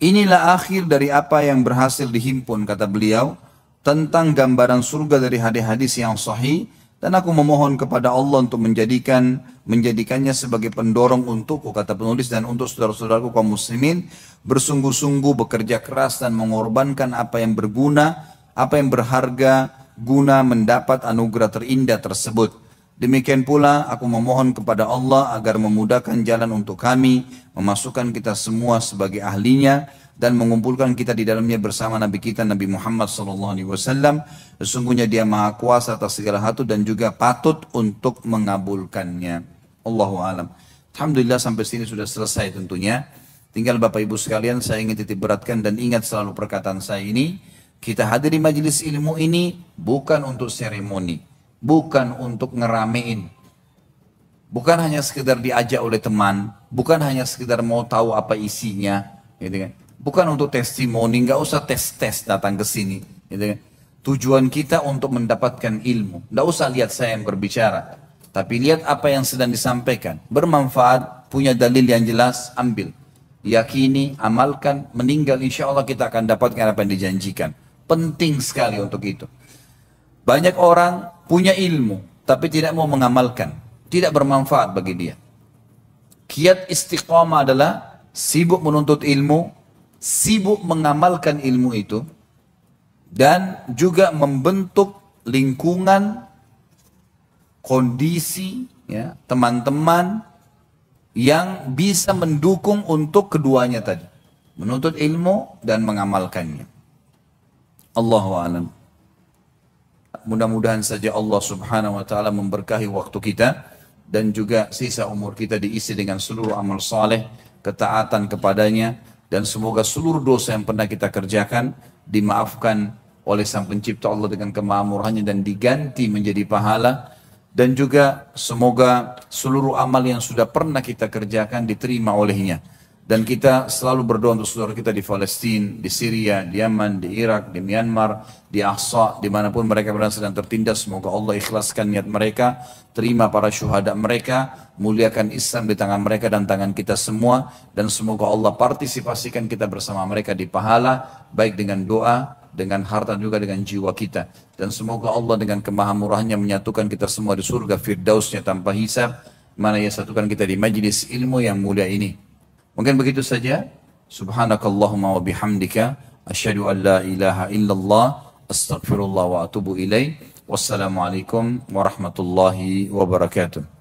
Inilah akhir dari apa yang berhasil dihimpun, kata beliau, tentang gambaran surga dari hadis-hadis yang sahih. Dan aku memohon kepada Allah untuk menjadikannya sebagai pendorong untukku, kata penulis, dan untuk saudara-saudaraku kaum muslimin, bersungguh-sungguh bekerja keras dan mengorbankan apa yang berguna, apa yang berharga, guna mendapat anugerah terindah tersebut. Demikian pula aku memohon kepada Allah agar memudahkan jalan untuk kami, memasukkan kita semua sebagai ahlinya, dan mengumpulkan kita di dalamnya bersama Nabi kita Nabi Muhammad SAW. Sesungguhnya dia maha kuasa atas segala hal dan juga patut untuk mengabulkannya. Allahu alam. Alhamdulillah sampai sini sudah selesai tentunya. Tinggal Bapak Ibu sekalian saya ingin titik beratkan dan ingat selalu perkataan saya ini. Kita hadiri majelis ilmu ini bukan untuk seremoni, bukan untuk ngeramein, bukan hanya sekedar diajak oleh teman, bukan hanya sekedar mau tahu apa isinya, gitu kan? Bukan untuk testimoni, nggak usah tes-tes datang ke sini, gitu kan? Tujuan kita untuk mendapatkan ilmu, nggak usah lihat saya yang berbicara, tapi lihat apa yang sedang disampaikan, bermanfaat, punya dalil yang jelas, ambil, yakini, amalkan, meninggal insya Allah kita akan dapatkan apa yang dijanjikan. Penting sekali untuk itu. Banyak orang punya ilmu, tapi tidak mau mengamalkan. Tidak bermanfaat bagi dia. Kiat istiqamah adalah sibuk menuntut ilmu, sibuk mengamalkan ilmu itu, dan juga membentuk lingkungan, kondisi, ya, teman-teman yang bisa mendukung untuk keduanya tadi. Menuntut ilmu dan mengamalkannya. Allahu a'lam. Mudah-mudahan saja Allah subhanahu wa ta'ala memberkahi waktu kita dan juga sisa umur kita diisi dengan seluruh amal saleh, ketaatan kepadanya, dan semoga seluruh dosa yang pernah kita kerjakan dimaafkan oleh Sang Pencipta Allah dengan kemahamurahannya dan diganti menjadi pahala. Dan juga semoga seluruh amal yang sudah pernah kita kerjakan diterima olehnya. Dan kita selalu berdoa untuk saudara kita di Palestina, di Syria, di Yaman, di Irak, di Myanmar, di Aqsa, dimanapun mereka berada sedang tertindas. Semoga Allah ikhlaskan niat mereka, terima para syuhada mereka, muliakan Islam di tangan mereka dan tangan kita semua. Dan semoga Allah partisipasikan kita bersama mereka di pahala, baik dengan doa, dengan harta juga dengan jiwa kita. Dan semoga Allah dengan kemahamurahannya menyatukan kita semua di surga firdausnya tanpa hisab, mana ia satukan kita di majlis ilmu yang mulia ini. Mungkin begitu saja. Subhanakallahumma wa bihamdika asyhadu an la ilaha illallah astaghfirullah wa atubu ilaih. Wassalamualaikum warahmatullahi wabarakatuh.